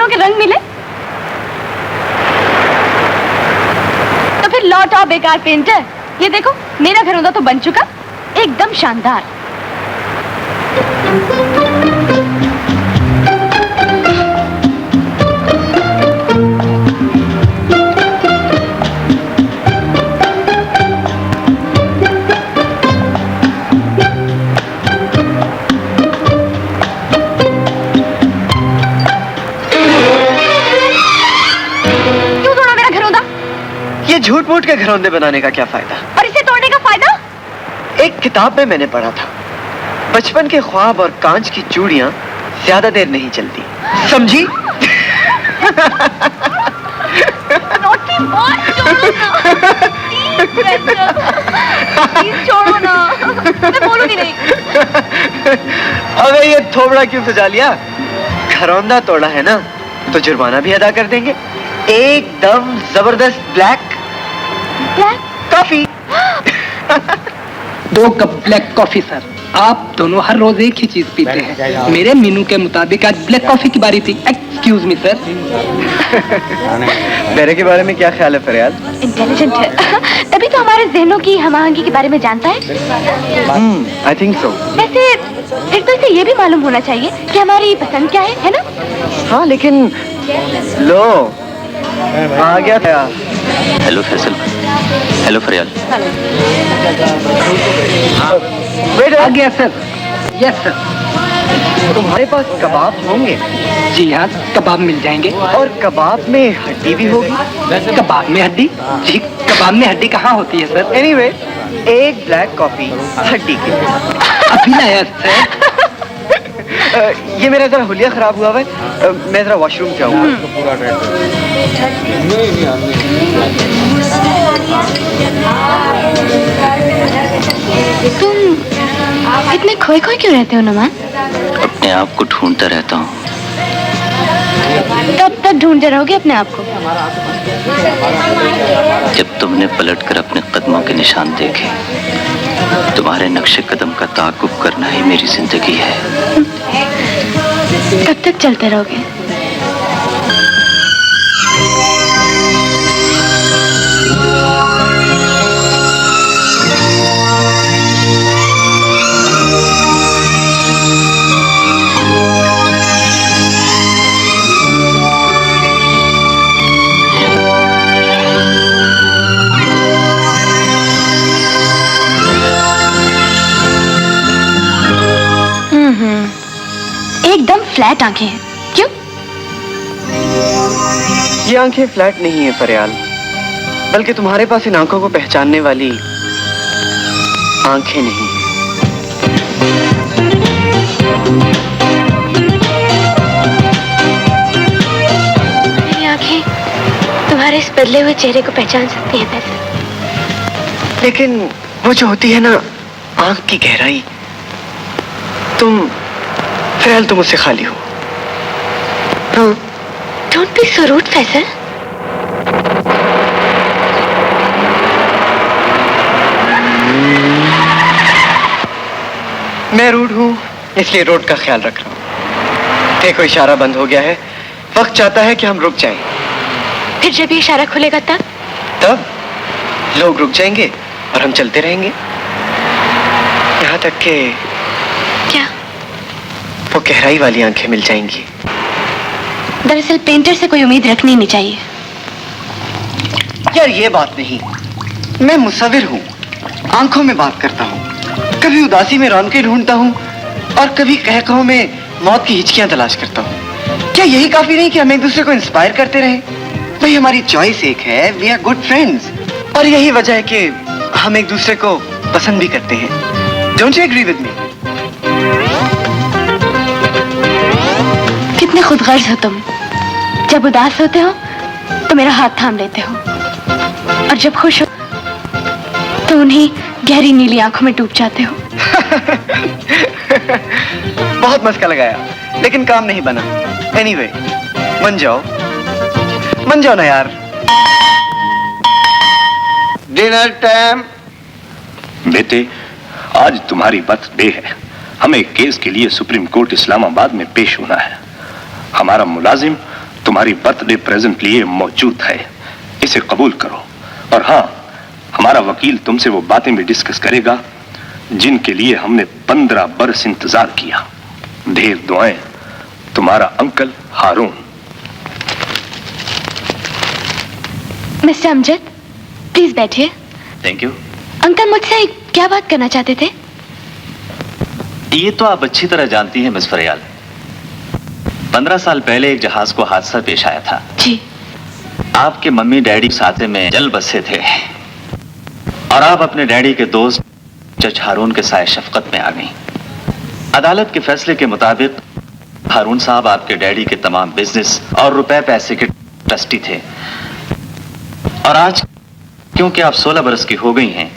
दोनों के रंग मिले। तो फिर लौट आओ बेकार पेंटर। ये देखो मेरा घरौंदा तो बन चुका, एकदम शानदार। ये झूठ मूठ के घरौंदे बनाने का क्या फायदा? और इसे तोड़ने का फायदा? एक किताब में मैंने पढ़ा था, बचपन के ख्वाब और कांच की चूड़ियां ज्यादा देर नहीं चलती, समझी? छोड़ो ना, मैं बोलूंगी नहीं। अबे ये थोबड़ा क्यों सजा लिया? घरौंदा तोड़ा है ना, तो जुर्माना भी अदा कर देंगे। एकदम जबरदस्त black coffee. 2 cup black coffee sir. आप दोनों हर रोज एक ही चीज पीते हैं। मेरे मेनू के मुताबिक आज ब्लैक कॉफी की बारी थी। Excuse me sir. मेरे के बारे में क्या ख्याल है फरियाद? इंटेलिजेंट है, तभी तो हमारे जहनों की हमाहंगी के बारे में जानता है। I think so. वैसे फिर तो इसे ये भी मालूम होना चाहिए कि हमारी पसंद क्या है ना? हाँ लेकिन लो आ गया था। हेलो फैसल। हेलो फरियाल। आ गया सर। Yes sir. तुम्हारे पास कबाब होंगे? जी हाँ, कबाब मिल जाएंगे। और कबाब में हड्डी भी होगी? कबाब में हड्डी? जी, कबाब में हड्डी कहाँ होती है सर? एनीवे, एक ब्लैक कॉफी हड्डी की। अभी लाया सर। ये मेरा जरा हुलिया खराब हुआ है, मैं जरा वॉशरूम जाऊंगा। तुम इतने खोए खोए क्यों रहते हो नुमान? अपने आप को ढूंढता रहता हूँ। कब तक ढूंढते रहोगे अपने आप को? जब तुमने पलटकर अपने कदमों के निशान देखे। तुम्हारे नक्शे कदम का ताक़ुब करना ही मेरी जिंदगी है। कब तक चलते रहोगे? एकदम फ्लैट आंखें हैं, क्यों? ये आंखें फ्लैट नहीं है फरियाल, बल्कि तुम्हारे पास इन आंखों को पहचानने वाली आंखें नहीं है। मेरी आंखें तुम्हारे इस बदले हुए चेहरे को पहचान सकती हैं फैसल। लेकिन वो जो होती है ना आंख की गहराई, तुम फरियाल तुम उससे खाली हो। हाँ। Don't be so rude, Faisal. मैं रूड हूँ इसलिए रोड का ख्याल रख रहा हूँ। देखो इशारा बंद हो गया है, वक्त चाहता है कि हम रुक जाएं। फिर जब ये इशारा खुलेगा तब लोग रुक जाएंगे और हम चलते रहेंगे, यहाँ तक के क्या? वो गहराई वाली आंखें मिल जाएंगी। दरअसल पेंटर से कोई उम्मीद रखनी नहीं चाहिए। यार ये बात नहीं, मैं मुसव्विर हूँ, आंखों में बात करता हूँ। कभी उदासी में रौनकें ढूंढता हूँ और कभी कहकहों में मौत की हिचकियां तलाश करता हूँ। क्या यही काफी नहीं कि हम एक दूसरे को इंस्पायर करते रहें? भाई हमारी चॉइस एक है, वी आर गुड फ्रेंड्स, और यही वजह है कि हम एक दूसरे को पसंद भी करते हैं। Don't you agree with me? कितने खुदगर्ज हो तुम। जब उदास होते हो तो मेरा हाथ थाम लेते हो, और जब खुश हो तो उन्हीं गहरी नीली आंखों में डूब जाते हो। बहुत मस्का लगाया, लेकिन काम नहीं बना। एनीवे, मन जाओ ना यार। Dinner time. बेटे, आज तुम्हारी बर्थडे है। हमें केस के लिए सुप्रीम कोर्ट इस्लामाबाद में पेश होना है। हमारा मुलाजिम तुम्हारी बर्थडे प्रेजेंट लिए मौजूद है, इसे कबूल करो। और हाँ, हमारा वकील तुमसे वो बातें भी डिस्कस करेगा जिनके लिए हमने 15 बरस इंतजार किया। ढेर दुआएं, तुम्हारा uncle Haroon. Mister Amjad, please बैठिए। Thank you. अंकल मुझसे क्या बात करना चाहते थे? ये तो आप अच्छी तरह जानती हैं मिस फरियाल। 15 साल पहले एक जहाज को हादसा पेश आया था। जी। आपके मम्मी डैडी साथे में जल बसे थे और आप अपने डैडी के दोस्त जज हारून के साए शफकत में आ गई। अदालत के फैसले के मुताबिक हारून साहब आपके डैडी के तमाम बिजनेस और रुपए पैसे के ट्रस्टी थे। और आज क्योंकि आप 16 बरस की हो गई हैं,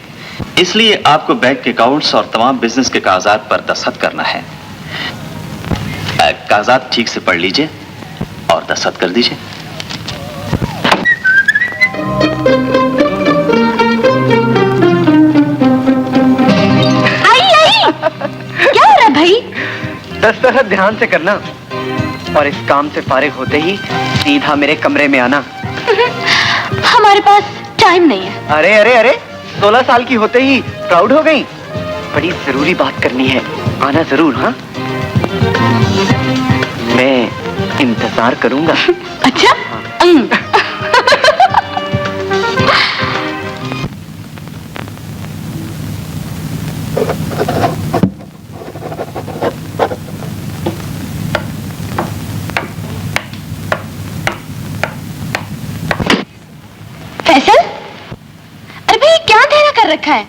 इसलिए आपको बैंक के अकाउंट्स और तमाम बिजनेस के कागजात पर दस्तखत करना है। कागजात ठीक से पढ़ लीजिए और दस्तखत कर दीजिए। आई क्या हो रहा है भाई? दस्तखत ध्यान से करना और इस काम से फारिग होते ही सीधा मेरे कमरे में आना। हमारे पास टाइम नहीं है। अरे अरे अरे, 16 साल की होते ही प्राउड हो गई? बड़ी जरूरी बात करनी है, आना जरूर। हाँ, मैं इंतजार करूंगा। अच्छा। फैसल, अरे भाई क्या अंधेरा कर रखा है?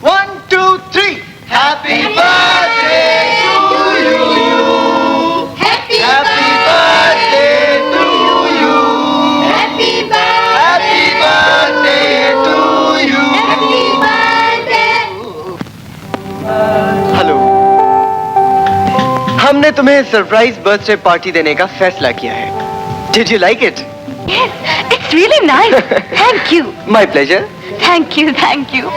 1 2 3 happy birthday to you, happy birthday to you, happy birthday to you. Hello, हमने तुम्हें सरप्राइज बर्थडे पार्टी देने का फैसला किया है। Did you like it? Yes, it's really nice. Thank you. My pleasure. Thank you, thank you.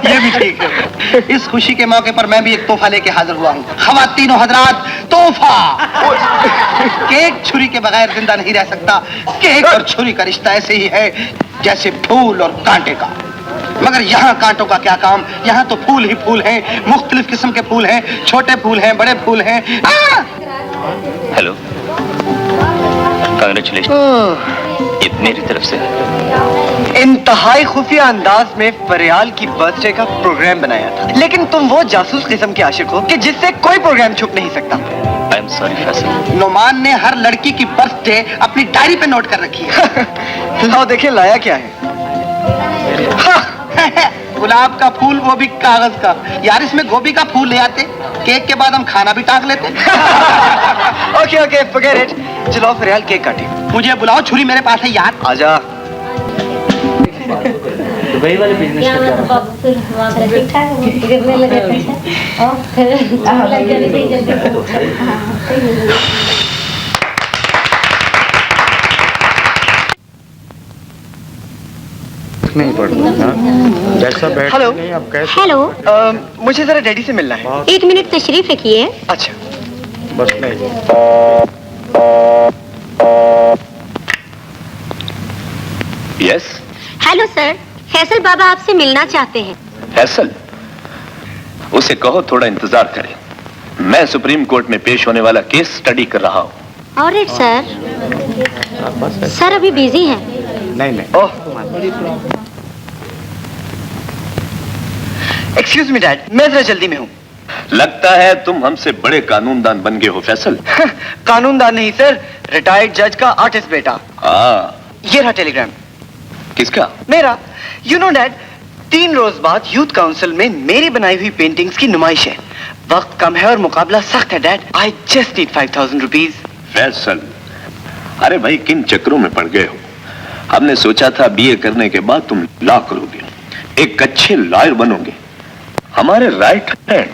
ये भी ठीक है। इस खुशी के मौके पर मैं भी एक तोहफा लेके हाजिर हुआ हूँ। ख़वातीनो हज़रात, तोहफा। केक छुरी के बगैर जिंदा नहीं रह सकता। केक और छुरी का रिश्ता ऐसे ही है जैसे फूल और कांटे का। मगर यहाँ कांटों का क्या काम? यहाँ तो फूल ही फूल हैं, मुख्तलिफ किस्म के फूल हैं, छोटे फूल हैं, बड़े फूल हैं। Hello, congratulation. ये मेरी तरफ से। इंतहाई खुफिया अंदाज में फरियाल की बर्थडे का प्रोग्राम बनाया था, लेकिन तुम वो जासूस किस्म के आशिक हो कि जिससे कोई प्रोग्राम छुप नहीं सकता। I am sorry Faisal. Noman ने हर लड़की की बर्थडे अपनी डायरी पे नोट कर रखी है। लाओ देखिए लाया क्या है। गुलाब का फूल, वो भी कागज का। यार इसमें गोभी का फूल ले आते, केक के बाद हम खाना भी टांग लेते। Okay okay, forget it. चलो फरियाल केक काटे। मुझे बुलाओ, छुरी मेरे पास है यार। आजा। दुबई वाले बिजनेस क्या मतलब बाबू फिर वहाँ पर ठीक ठाक गिरने लगे पैसे और फिर लग जाने नहीं पड़ता। जैसा बैठ हेलो। नहीं आप कैसे? हेलो, मुझे जरा डैडी से मिलना है। 1 मिनट तशरीफ रखिए। अच्छा। बस नहीं। यस। हेलो सर, फैसल बाबा आपसे मिलना चाहते हैं। फैसल, उसे कहो थोड़ा इंतजार करे। मैं सुप्रीम कोर्ट में पेश होने वाला केस स्टडी कर रहा हूँ। Alright sir. सर अभी बिजी हैं। नहीं नहीं। ओह, एक्सक्यूज मी डैड, मैं जरा जल्दी में हूँ। लगता है तुम हमसे बड़े कानूनदान बन गए हो फैसल। कानूनदान नहीं सर, रिटायर्ड जज का आर्टिस्ट बेटा। ये रहा टेलीग्राम। किसका? मेरा। यू नो डैड, 3 रोज बाद यूथ काउंसिल में मेरी बनाई हुई पेंटिंग्स की नुमाइश है। वक्त कम है और मुकाबला सख्त है dad. I just need 5000 rupees. Faisal, अरे भाई किन चक्रों में पड़ गए हो? हमने सोचा था बीए करने के बाद तुम लॉ करोगे, एक अच्छे लॉयर बनोगे, हमारे right hand.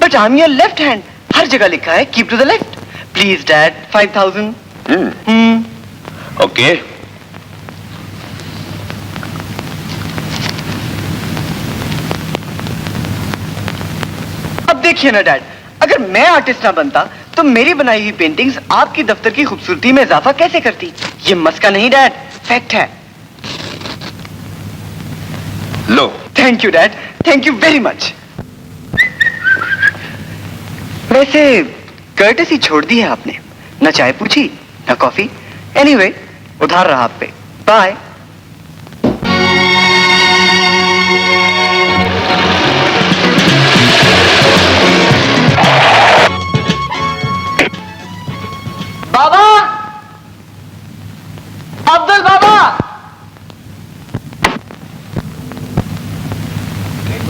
But I am your left hand. हर जगह लिखा है keep to the left. Please dad, 5000। Okay. देखिए ना डैड, अगर मैं आर्टिस्ट ना बनता तो मेरी बनाई हुई पेंटिंग्स आपकी दफ्तर की खूबसूरती में इजाफा कैसे करती? ये मस्का नहीं डैड, फैक्ट है। लो। Thank you dad, thank you very much. वैसे कर्टसी छोड़ दी है आपने, ना चाय पूछी ना कॉफी। एनीवे, उधार रहा आप पे। बाय। बाबा, अब्दुल बाबा,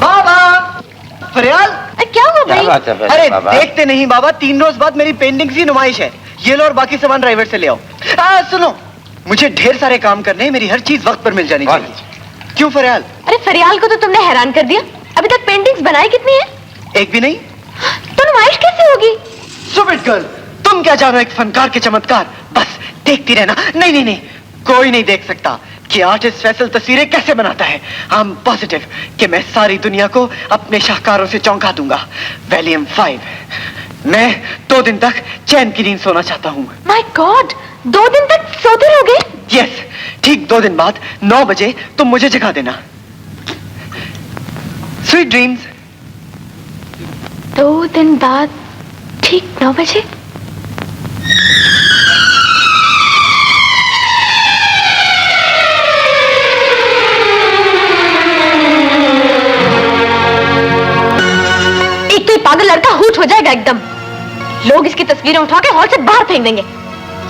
बाबा, फरियाल, क्या हुआ भाई? अरे देखते नहीं बाबा, 3 रोज बाद मेरी पेंटिंग्स की नुमाइश है। ये लो और बाकी सामान ड्राइवर से ले आओ। सुनो, मुझे ढेर सारे काम करने हैं, मेरी हर चीज वक्त पर मिल जानी चाहिए। क्यों फरियाल? अरे फरियाल को तो तुमने हैरान कर दिया। अभी तक पेंटिंग्स बनाई कितनी है? एक भी नहीं। तो नुमाइश कैसे होगी? स्टूपिड गर्ल, तुम क्या जानो एक फनकार के चमत्कार। बस देखती रहना। नहीं नहीं नहीं, कोई नहीं देख सकता कि आर्टिस्ट फैसल तस्वीरें कैसे बनाता है। आई एम पॉजिटिव कि मैं सारी दुनिया को अपने शाहकारों से चौंका दूंगा। वॉल्यूम 5। मैं 2 दिन तक चैन की नींद सोना चाहता हूँ। माय गॉड, 2 दिन तक सोते रहोगे? यस, ठीक 2 दिन बाद 9 बजे तुम मुझे जगा देना। Sweet dreams. 2 दिन बाद ठीक 9 बजे? एक तो ये पागल लड़का हुट हो जाएगा एकदम। लोग इसकी तस्वीरें उठा के हॉल से बाहर फेंक देंगे।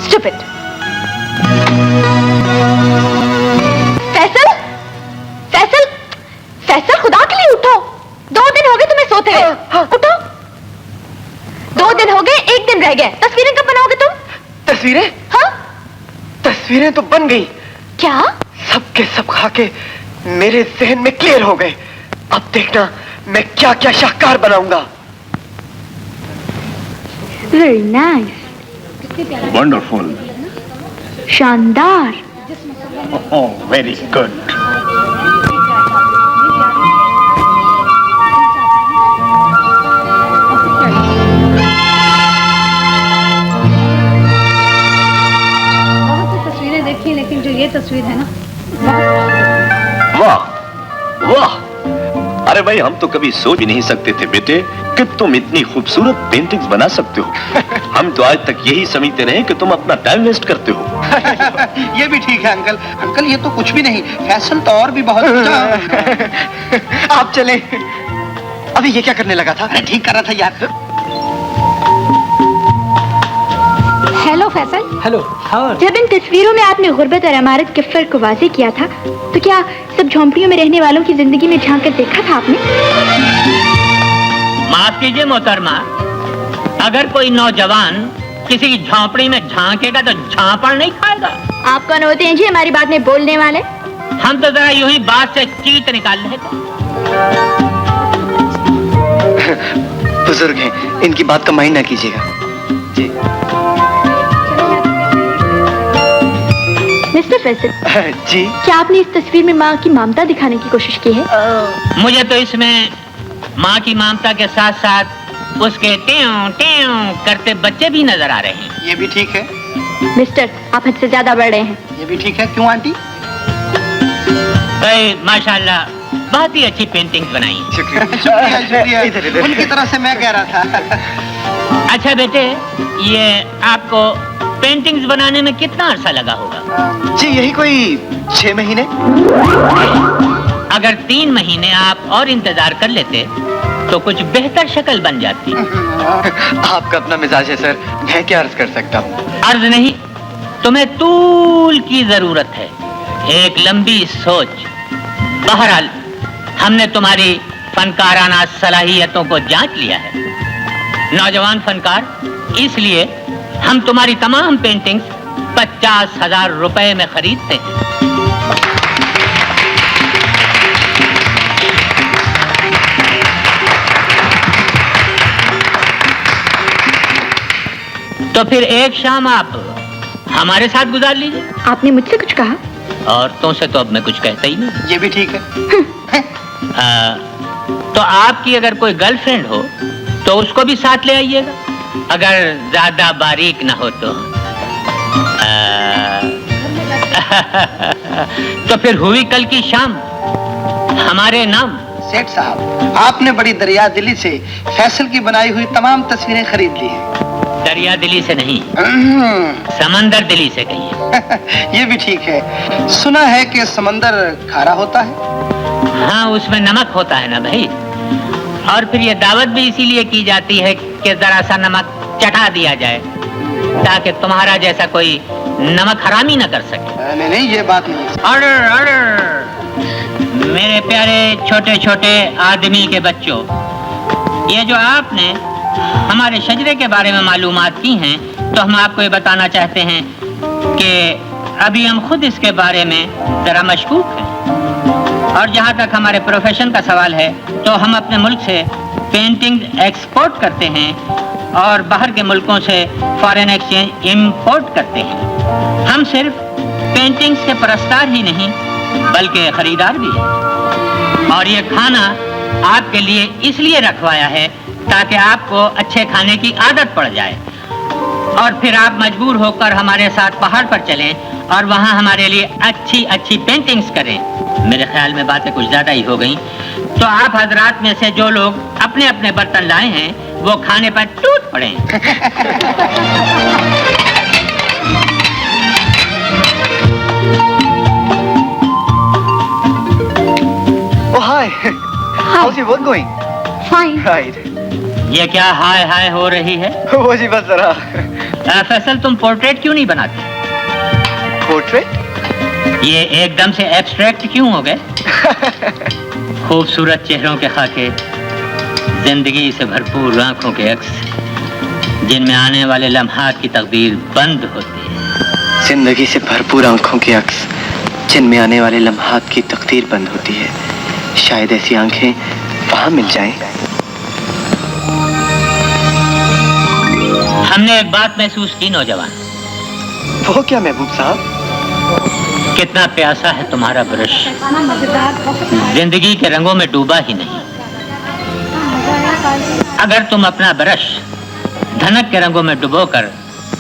स्टूपिड। फैसल, फैसल, फैसल, खुदा के लिए उठो। 2 दिन हो गए तुम्हें सोते हुए। उठो। 2 दिन हो गए, 1 दिन रह गया। तस्वीरें कब बनाओगे तुम? तस्वीरें? हाँ, तस्वीरें तो बन गई। क्या? सब के सब खा के मेरे जहन में क्लियर हो गए। अब देखना मैं क्या क्या शाहकार बनाऊंगा। Very nice. वंडरफुल। शानदार। ओह, वेरी गुड। बहुत सी तस्वीरें देखी, लेकिन जो ये तस्वीर है ना, वाह वाह। अरे भाई, हम तो कभी सोच भी नहीं सकते थे बेटे कि तुम इतनी खूबसूरत पेंटिंग्स बना सकते हो। हम तो आज तक यही समझते रहे कि तुम अपना टाइम वेस्ट करते हो। ये भी ठीक है अंकल। अंकल ये तो कुछ भी नहीं, फैसल तो और भी बहुत अच्छा। आप चले। अभी ये क्या करने लगा था? अरे ठीक कर रहा था यार। हेलो फैसल। Hello, how? जब इन तस्वीरों में आपने गुर्बत और अमारत के फर्क को वाज़ेह किया था, तो क्या सब झोंपड़ियों में रहने वालों की जिंदगी में झांक कर देखा था आपने? माफ कीजिए मोहतरमा, अगर कोई नौजवान किसी की झोंपड़ी में झांकेगा तो झांपड़ नहीं खाएगा। आप कौन होते हैं जी हमारी बात में बोलने वाले? हम तो जरा यूं ही बात से चीट निकाल रहे थे। बुजुर्ग हैं, इनकी बात का माइंड ना कीजिएगा। जी मिस्टर फैसल जी, क्या आपने इस तस्वीर में माँ की ममता दिखाने की कोशिश की है? मुझे तो इसमें माँ की ममता के साथ साथ उसके ट्यों ट्यों करते बच्चे भी नजर आ रहे हैं। ये भी ठीक है। मिस्टर, आप हद से ज्यादा बढ़ रहे हैं। ये भी ठीक है। क्यों आंटी? माशाल्लाह, बहुत ही अच्छी पेंटिंग्स बनाई हैं। शुक्रिया। शुक्रिया शुक्रिया। इधर, इधर। उनकी तरफ से मैं कह रहा था। अच्छा बेटे, ये आपको पेंटिंग्स बनाने में कितना अरसा लगा होगा? जी यही कोई 6 महीने। अगर 3 महीने आप और इंतजार कर लेते तो कुछ बेहतर शक्ल बन जाती। आपका अपना मिजाज है सर, मैं क्या अर्ज कर सकता हूँ? अर्ज नहीं, तुम्हें तूल की जरूरत है, एक लंबी सोच। बहरहाल, हमने तुम्हारी फनकाराना सलाहियतों को जांच लिया है नौजवान फनकार, इसलिए हम तुम्हारी तमाम पेंटिंग्स 50,000 रुपए में खरीदते हैं। तो फिर एक शाम आप हमारे साथ गुजार लीजिए। आपने मुझसे कुछ कहा? औरतों से तो अब मैं कुछ कहता ही नहीं। ये भी ठीक है। तो आपकी अगर कोई गर्लफ्रेंड हो तो उसको भी साथ ले आइएगा, अगर ज्यादा बारीक ना हो तो। तो फिर हुई कल की शाम हमारे नाम। सेठ साहब, आपने बड़ी दरिया दिली से फैसल की बनाई हुई तमाम तस्वीरें खरीद ली हैं। दरिया दिली से नहीं, समंदर दिली से कहिए। ये भी ठीक है। सुना है कि समंदर खारा होता है। हाँ, उसमें नमक होता है ना भाई। और फिर ये दावत भी इसीलिए की जाती है कि जरा सा नमक चटा दिया जाए, ताकि तुम्हारा जैसा कोई नमक हरामी न कर सके। नहीं नहीं, ये बात नहीं। Order order. मेरे प्यारे छोटे छोटे आदमी के बच्चों, ये जो आपने हमारे शजरे के बारे में मालूमात की हैं, तो हम आपको ये बताना चाहते हैं कि अभी हम खुद इसके बारे में जरा मशकूक हैं। और जहाँ तक हमारे प्रोफेशन का सवाल है, तो हम अपने मुल्क से पेंटिंग एक्सपोर्ट करते हैं और बाहर के मुल्कों से फॉरेन एक्सचेंज इंपोर्ट करते हैं। हम सिर्फ पेंटिंग्स के परस्तार ही नहीं, बल्कि खरीदार भी हैं। और ये खाना आपके लिए इसलिए रखवाया है ताकि आपको अच्छे खाने की आदत पड़ जाए, और फिर आप मजबूर होकर हमारे साथ पहाड़ पर चलें और वहाँ हमारे लिए अच्छी अच्छी पेंटिंग्स करें। मेरे ख्याल में बातें कुछ ज़्यादा ही हो गई, तो आप हजरात में से जो लोग अपने अपने बर्तन लाए हैं, वो खाने पर टूट पड़े। Oh hi. How's your work going? Fine. Right. ये क्या हाय हाय हो रही है? वो जी बस जरा। फैसल, तुम पोर्ट्रेट क्यों नहीं बनाते? पोर्ट्रेट? ये एकदम से एब्स्ट्रैक्ट क्यों हो गए? खूबसूरत चेहरों के खाके, जिंदगी से भरपूर आंखों के अक्स, जिनमें आने वाले लम्हात की तकदीर बंद होती है। जिंदगी से भरपूर आंखों की अक्स, जिनमें आने वाले लम्हात की तकदीर बंद होती है। शायद ऐसी आंखें वहां मिल जाएं। हमने एक बात महसूस की नौजवान। वो क्या महबूब साहब? कितना प्यासा है तुम्हारा ब्रश, जिंदगी के रंगों में डूबा ही नहीं। अगर तुम अपना ब्रश धनक के रंगों में डुबोकर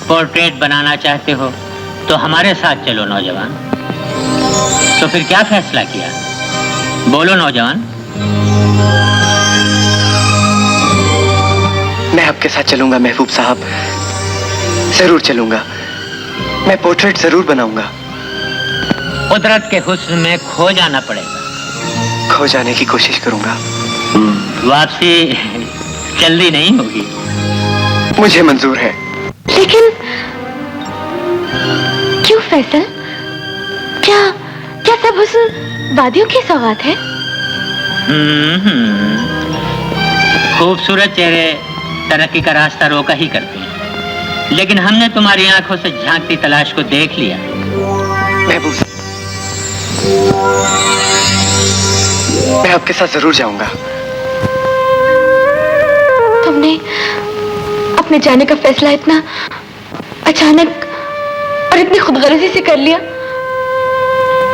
पोर्ट्रेट बनाना चाहते हो, तो हमारे साथ चलो नौजवान। तो फिर क्या फैसला किया? बोलो नौजवान। मैं आपके साथ चलूंगा महबूब साहब, जरूर चलूंगा। मैं पोर्ट्रेट जरूर बनाऊंगा। कुदरत के हुस्न में खो जाना पड़ेगा। खो जाने की कोशिश करूंगा। वापसी जल्दी नहीं होगी। मुझे मंजूर है। लेकिन क्यों फैसल? क्या क्या सब हुस्न वादियों की सौगात है? खूबसूरत चेहरे तरक्की का रास्ता रोका ही करते हैं, लेकिन हमने तुम्हारी आंखों से झांकती तलाश को देख लिया। महबूब साहब, मैं आपके साथ जरूर जाऊंगा। तुमने अपने जाने का फैसला इतना अचानक और इतनी खुदगर्जी से कर लिया,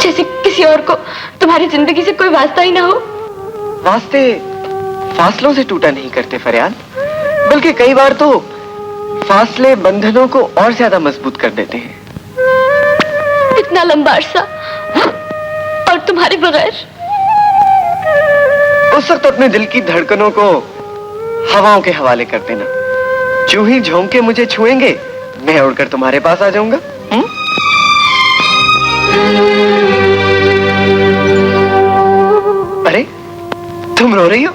जैसे किसी और को तुम्हारी जिंदगी से कोई वास्ता ही ना हो। वास्ते फासलों से टूटा नहीं करते फरियाद, बल्कि कई बार तो फासले बंधनों को और ज्यादा मजबूत कर देते हैं। इतना लंबा अरसा और तुम्हारे बगैर। उस वक्त अपने दिल की धड़कनों को हवाओं के हवाले कर देना। जो ही झोंके मुझे छुएंगे, मैं उड़कर तुम्हारे पास आ जाऊंगा। अरे, तुम रो रही हो?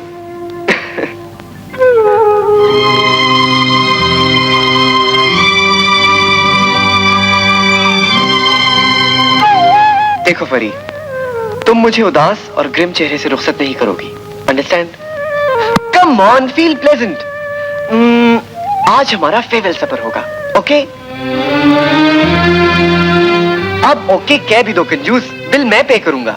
देखो फरी, तुम मुझे उदास और ग्रिम चेहरे से रुखसत नहीं करोगी। Understand? Come on, feel pleasant. आज हमारा फेयरवेल सफर होगा, ओके? अब ओके कह भी दो कंजूस, बिल मैं पे करूंगा।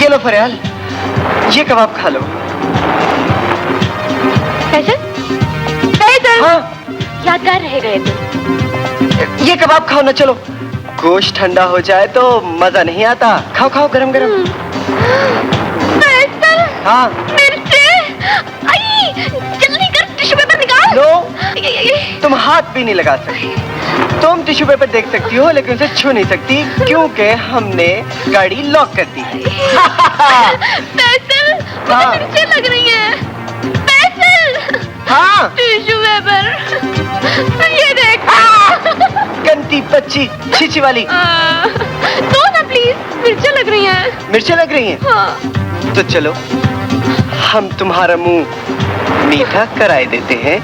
ये लो फरियाल, ये कबाब खा लो। फैसल? फैसल? हाँ? यादगार रह गए तुम। ये कबाब खाओ ना, चलो। गोश्त ठंडा हो जाए तो मजा नहीं आता। खाओ खाओ, गरम गरम। हाँ जल्दी कर, टिश्यू पेपर निकाल। नो, तुम हाथ भी नहीं लगा सकती। तुम टिश्यू पेपर देख सकती हो लेकिन उसे छू नहीं सकती क्योंकि हमने गाड़ी लॉक कर दी है। फैसल, मुझे मिर्चें लग रही हैं। फैसल, हाँ टिश्यू पेपर, ये देख। गंदी बच्ची, छीछी वाली। दो ना प्लीज, मिर्चें लग रही हैं। मिर्चें लग रही हैं? हाँ। तो चलो हम तुम्हारा मुंह मीठा कराए देते हैं।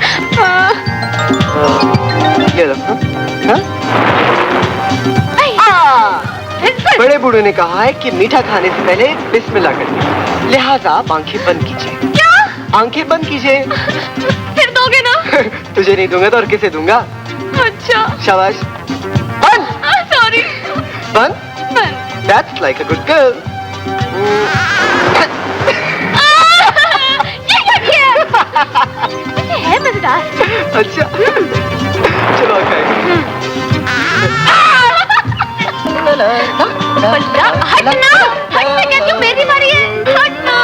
ये लो। बड़े बूढ़े ने कहा है कि मीठा खाने से पहले बिस्मिल्लाह करिए, लिहाजा आप आंखें बंद कीजिए। क्या? आंखें बंद कीजिए। फिर दोगे ना? तुझे नहीं दूंगा तो और किसे दूंगा? अच्छा। शाबाश। बंद। सॉरी। बंद। That's like a good girl. ये है मजेदार। अच्छा, चलो हटना, हटना, क्या क्यों मेरी बारी है? हटना।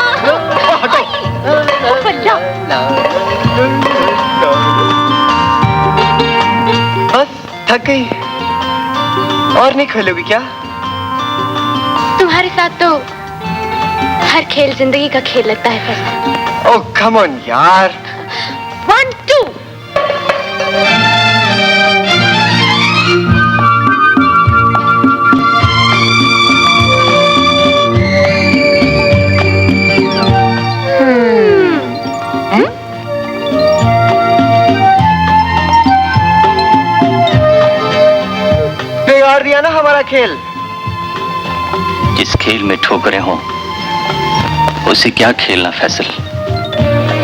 बस थक गई और नहीं खेलोगी क्या? तुम्हारे साथ तो हर खेल जिंदगी का खेल लगता है फैसल। ओह कम ऑन यार। 1 2। बिगाड़ दिया ना हमारा खेल। जिस खेल में ठोकरें हों उसे क्या खेलना फैसल।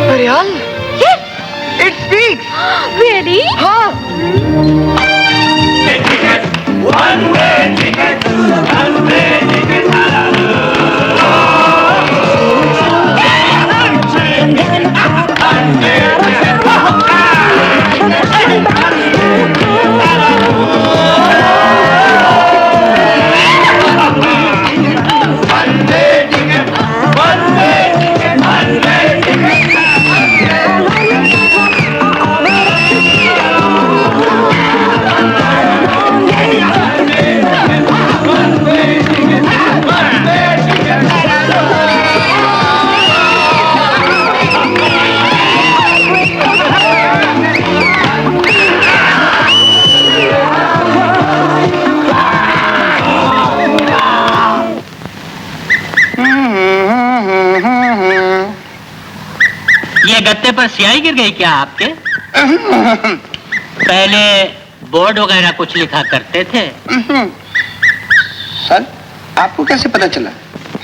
अरे यार, it speaks. Really? हाँ। One way ticket, one way ticket, गत्ते पर स्याही गिर गई क्या आपके? पहले बोर्ड वगैरह कुछ लिखा करते थे। सर, आपको कैसे पता चला?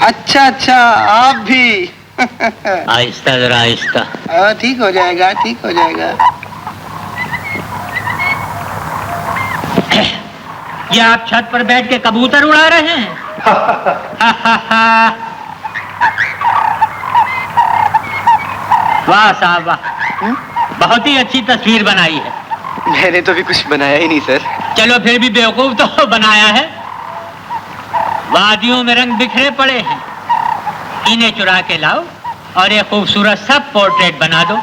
अच्छा अच्छा, आप भी। आहिस्ता जरा आहिस्ता। ठीक हो जाएगा, ठीक हो जाएगा। ये आप छत पर बैठ के कबूतर उड़ा रहे हैं? वाह साहब वाह, बहुत ही अच्छी तस्वीर बनाई है। मैंने तो भी कुछ बनाया ही नहीं सर। चलो फिर भी बेवकूफ तो बनाया है। वादियों में रंग बिखरे पड़े हैं, इन्हें चुरा के लाओ और एक खूबसूरत सा पोर्ट्रेट बना दो।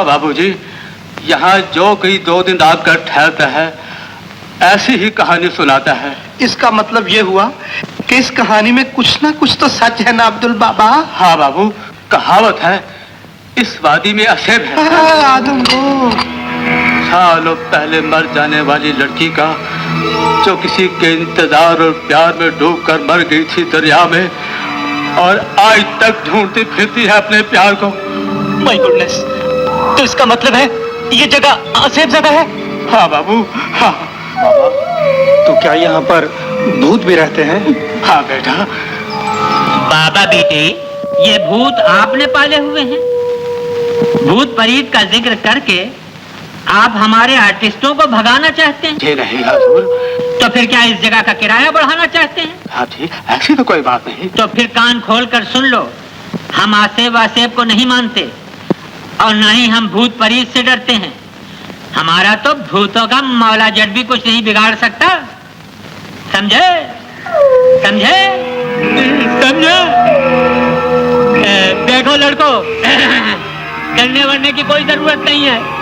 बाबूजी, यहाँ जो कोई 2 दिन आकर ठहरता है ऐसी ही कहानी सुनाता है। इसका मतलब ये हुआ कि इस कहानी में कुछ ना कुछ तो सच है ना अब्दुल बाबा? हाँ बाबू, कहावत है इस वादी में असेब है। आदम को सालों पहले मर जाने वाली लड़की का जो किसी के इंतजार और प्यार में डूबकर मर गई थी दरिया में, और आज तक ढूंढती फिरती है अपने प्यार को। माय गुडनेस, तो इसका मतलब है ये जगह आसेफ जगह है? हाँ बाबू, हाँ। बाबा, तो क्या यहाँ पर भूत भी रहते हैं? हाँ बेटा। बाबा बेटे, ये भूत आपने पाले हुए हैं। भूत प्रेत का जिक्र करके आप हमारे आर्टिस्टों को भगाना चाहते हैं? जी नहीं हुजूर। तो फिर क्या इस जगह का किराया बढ़ाना चाहते हैं? हाँ जी, ऐसी तो कोई बात नहीं। तो फिर कान खोल कर सुन लो, हम आसेब आसेब को नहीं मानते और न ही हम भूत प्रेत से डरते हैं। हमारा तो भूतों का मौला जट भी कुछ नहीं बिगाड़ सकता। समझे? समझे? समझे? देखो लड़कों, डरने वरने की कोई जरूरत नहीं है।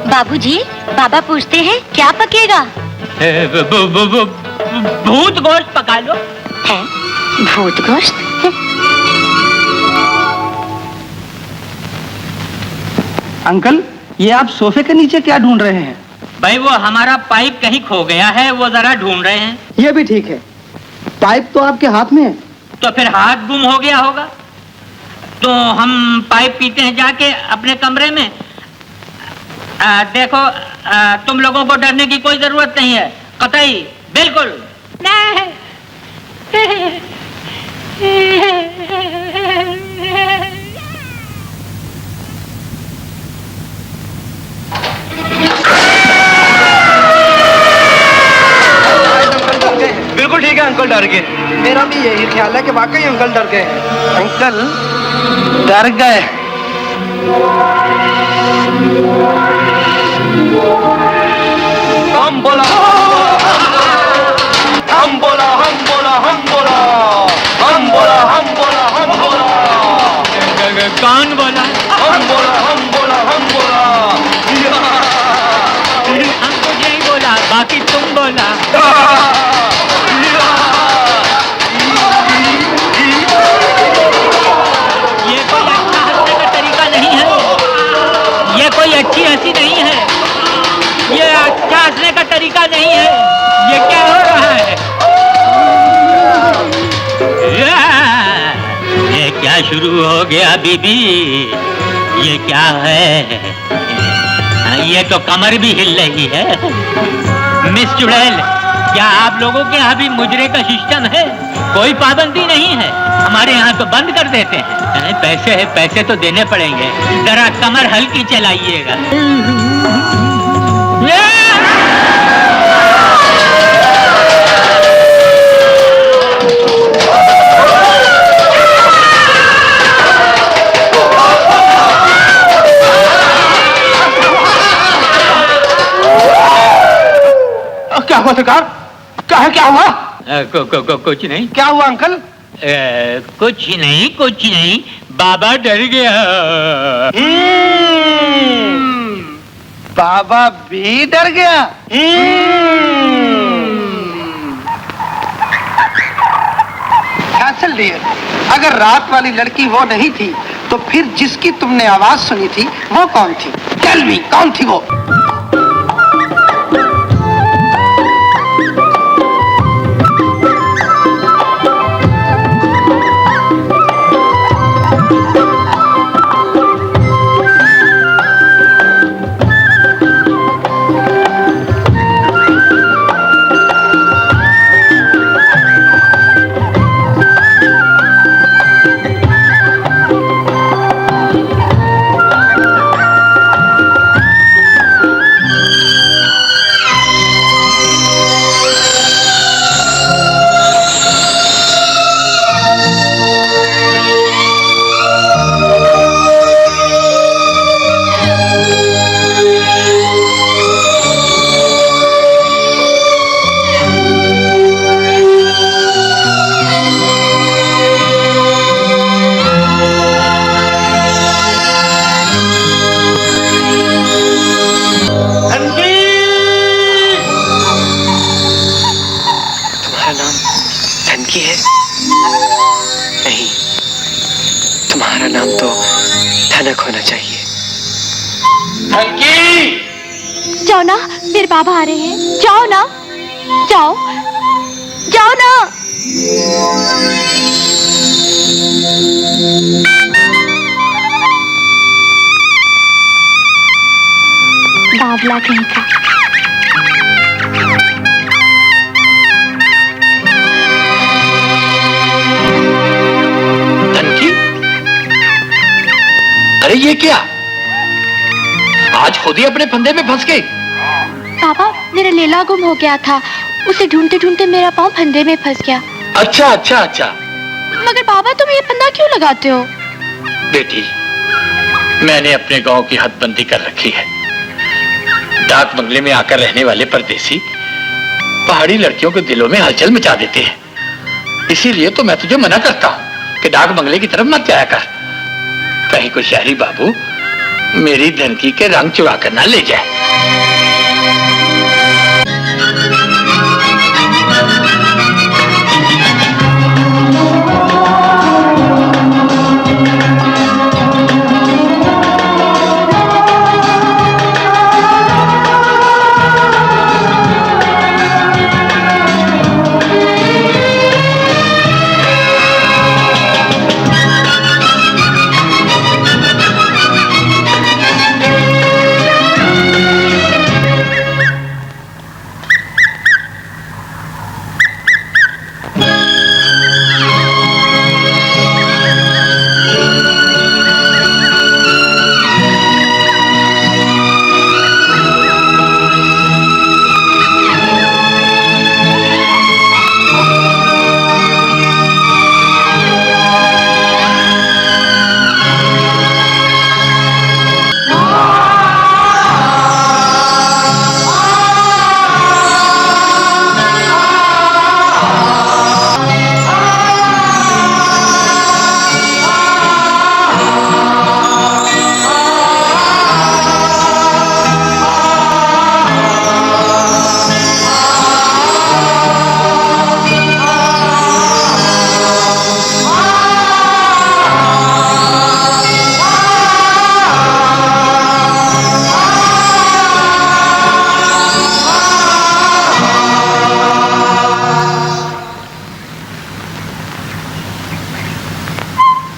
बाबूजी, बाबा पूछते हैं क्या पकेगा? भूत गोश्त पका लो। है? भूत गोश्त? अंकल, ये आप सोफे के नीचे क्या ढूंढ रहे हैं? भाई वो हमारा पाइप कहीं खो गया है, वो जरा ढूंढ रहे हैं। ये भी ठीक है, पाइप तो आपके हाथ में है। तो फिर हाथ गुम हो गया होगा। तो हम पाइप पीते हैं जाके अपने कमरे में। देखो, तुम लोगों को डरने की कोई जरूरत नहीं है, कतई, बिल्कुल नहीं। बिल्कुल ठीक है, अंकल डर गए। मेरा भी यही ख्याल है कि वाकई अंकल डर गए हैं। अंकल डर गए। हम बोला, हम बोला, हम बोला, हम बोला, हम बोला, हम बोला, हम बोला। कौन बोला? हम बोला, हम बोला, हम बोला। हम कुछ नहीं बोला, बाकी तुम बोला। ये कोई अच्छा हंसने का तरीका नहीं है। ये कोई अच्छी हंसी नहीं है। ये अच्छा हंसने का तरीका नहीं है। ये क्या हो रहा है? ये क्या शुरू हो गया बीबी? ये क्या है? ये तो कमर भी हिल रही है। मिस चुड़ैल, क्या आप लोगों के यहाँ भी मुजरे का सिस्टम है? कोई पाबंदी नहीं है। हमारे यहाँ तो बंद कर देते हैं। पैसे है, पैसे तो देने पड़ेंगे। जरा कमर हल्की चलाइएगा। क्या हुआ सरकार? क्या हुआ? कुछ नहीं। क्या हुआ अंकल? कुछ नहीं, कुछ नहीं, बाबा डर गया। बाबा भी डर गया। कैसल डियर, अगर रात वाली लड़की वो नहीं थी तो फिर जिसकी तुमने आवाज सुनी थी वो कौन थी? टेल मी, कौन थी वो? तुम्हारा नाम तो धनक होना चाहिए। जाओ ना, मेरे बाबा आ रहे हैं। जाओ ना, जाओ जाओ ना। बावला कहीं का। धनकी, अरे ये क्या? आज खुद ही अपने फंदे में फंस गई। पापा, मेरा लेला गुम हो गया था, उसे ढूंढते ढूंढते मेरा पाँव फंदे में फंस गया। अच्छा अच्छा अच्छा। मगर पापा, तुम ये फंदा क्यों लगाते हो? बेटी, मैंने अपने गांव की हदबंदी कर रखी है। डाक बंगले में आकर रहने वाले परदेसी पहाड़ी लड़कियों के दिलों में हलचल मचा देते हैं। इसीलिए तो मैं तुझे मना करता हूँ कि डाक बंगले की तरफ मत जाया कर। कहीं कोई शहरी बाबू मेरी धनकी के रंग चुरा कर ना ले जाए।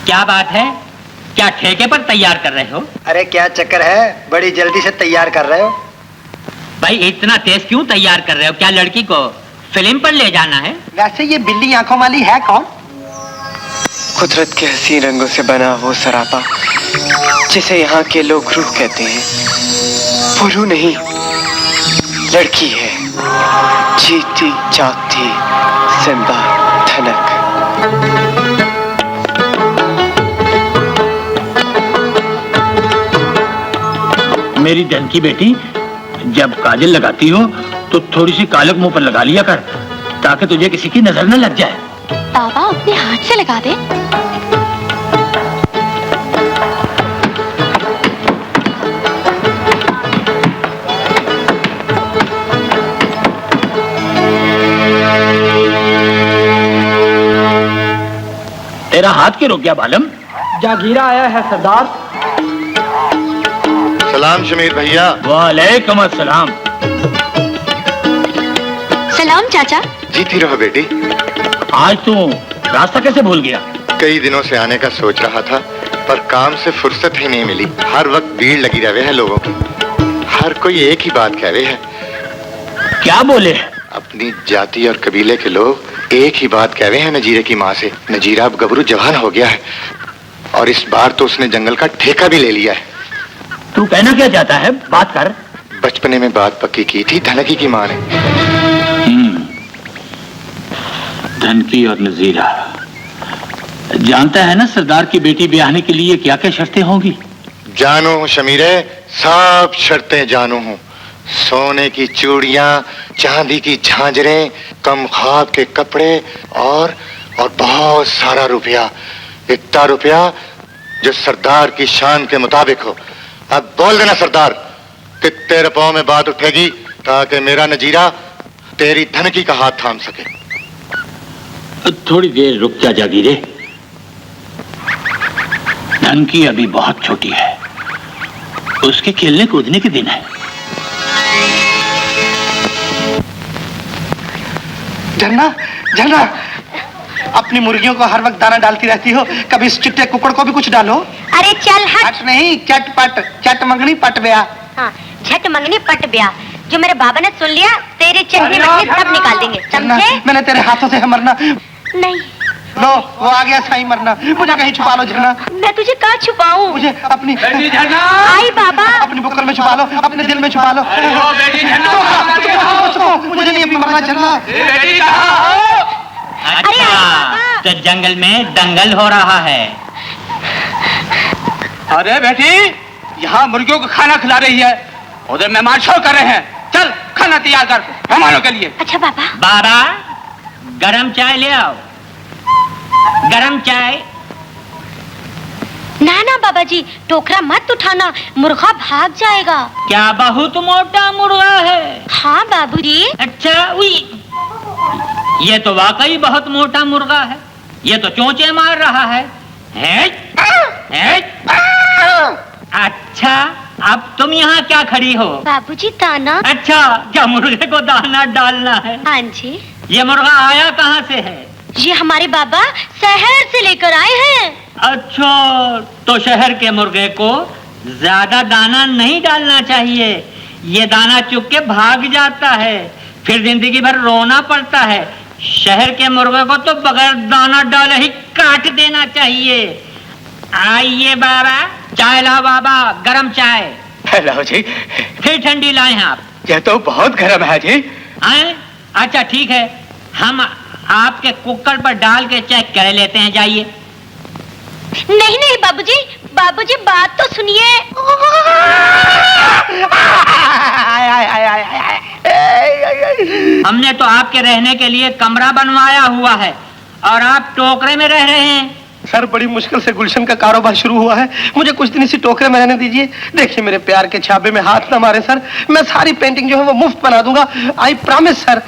क्या बात है? क्या ठेके पर तैयार कर रहे हो? अरे क्या चक्कर है, बड़ी जल्दी से तैयार कर रहे हो? भाई इतना तेज क्यों तैयार कर रहे हो? क्या लड़की को फिल्म पर ले जाना है? वैसे ये बिल्ली आंखों वाली है कौन? कुदरत के हसीन रंगों से बना वो सरापा जिसे यहाँ के लोग रूह कहते हैं, वो रूह नहीं, लड़की है। जीती जागती जिंदा धनक। मेरी धन की बेटी, जब काजल लगाती हो तो थोड़ी सी कालक मुंह पर लगा लिया कर, ताकि तुझे किसी की नजर न लग जाए। पापा, अपने हाथ से लगा दे। तेरा हाथ क्यों रुक गया बालम? जागीरा आया है सरदार। सलाम शमीर भैया। वालेकुम अस्सलाम। सलाम चाचा। जीती रहो बेटी। आज तू रास्ता कैसे भूल गया? कई दिनों से आने का सोच रहा था, पर काम से फुर्सत ही नहीं मिली। हर वक्त भीड़ लगी रहे हैं लोगों की, हर कोई एक ही बात कह रहे हैं। क्या बोले? अपनी जाति और कबीले के लोग एक ही बात कह रहे हैं नजीरे की माँ से। नजीरा अब गबरू जवान हो गया है और इस बार तो उसने जंगल का ठेका भी ले लिया है। तू कहना क्या चाहता है? बात कर। बचपने में बात पक्की की थी धनकी की माँ ने। धनकी और नजीरा, जानता है ना सरदार की बेटी ब्याहने के लिए क्या क्या शर्तें होंगी? जानू हूँ शमीरे, सब शर्तें जानू हूँ। सोने की चूड़ियां, चांदी की झांझरें, कम ख्वाब के कपड़े और बहुत सारा रुपया। इतना रुपया जो सरदार की शान के मुताबिक हो। अब बोल देना सरदार कि तेरे पाँव में बात उठेगी ताकि मेरा नजीरा तेरी धनकी का हाथ थाम सके। थोड़ी देर रुक जा जागीरे। जानकी अभी बहुत छोटी है, उसके खेलने कूदने के दिन है। झरना, झरना, अपनी मुर्गियों को हर वक्त दाना डालती रहती हो, कभी इस चिट्टे कुकड़ को भी कुछ डालो। अरे चल हट। हट नहीं, चटपट, चट मंगनी पट ब्याह। हाँ, झट मंगनी पट ब्याह। जो मेरे बाबा ने सुन लिया, तेरे चेहरे में सब निकाल देंगे, समझे? मैंने तेरे हाथों से है मरना। नहीं। लो, वो आ गया साईं मरना। मुझे कहीं छुपा लो झरना। मैं तुझे कहाँ छुपाऊं? मुझे अपनी आई बाबा। अपनी बुक्कल में छुपा लो, अपने दिल में छुपा लो। मुझे नहीं अभी मरना झरना। अच्छा, तो जंगल में दंगल हो रहा है। अरे बेटी, यहाँ मुर्गियों को खाना खिला रही है, उधर मेहमान शो कर रहे हैं। चल खाना तैयार कर मेहमानों के लिए। अच्छा बाबा। बाबा, गरम चाय ले आओ, गरम चाय। ना ना बाबा जी, टोकरा मत उठाना, मुर्गा भाग जाएगा। क्या बहुत मोटा मुर्गा है? हाँ बाबूजी। अच्छा, ये तो वाकई बहुत मोटा मुर्गा है, ये तो चोंचे मार रहा है। अच्छा, अब तुम यहाँ क्या खड़ी हो? बाबूजी दाना। अच्छा, क्या मुर्गे को दाना डालना है? हाँ जी। ये मुर्गा आया कहाँ से है? ये हमारे बाबा शहर से लेकर आए हैं। अच्छा, तो शहर के मुर्गे को ज्यादा दाना नहीं डालना चाहिए, ये दाना चुग के भाग जाता है, फिर जिंदगी भर रोना पड़ता है। शहर के मुर्गे को तो बगैर दाना डाले ही काट देना चाहिए। आइए बाबा, चाय लाओ बाबा, गरम चाय। लाओ जी। फिर ठंडी लाए हैं आप? यह तो बहुत गर्म है जी। आए? अच्छा ठीक है, हम आपके कुकर पर डाल के चेक कर लेते हैं, जाइए। नहीं नहीं बाबूजी, बाबूजी बात तो सुनिए। हमने तो आपके रहने के लिए कमरा बनवाया हुआ है और आप टोकरे में रह रहे हैं। सर, बड़ी मुश्किल से गुलशन का कारोबार शुरू हुआ है, मुझे कुछ दिन इसी टोकरे में रहने दीजिए। देखिए मेरे प्यार के छापे में हाथ ना मारे सर, मैं सारी पेंटिंग जो है वो मुफ्त बना दूंगा, आई प्रॉमिस सर।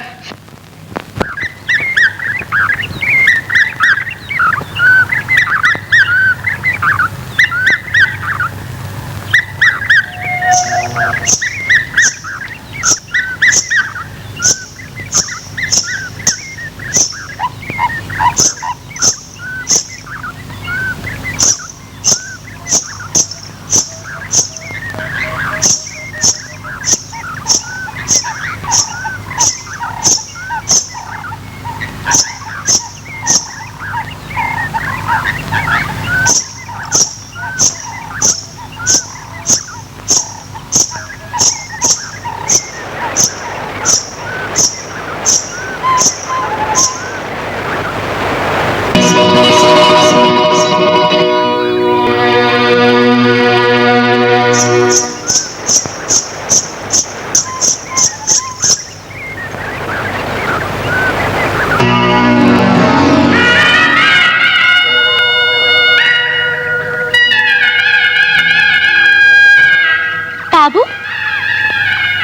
बाबू,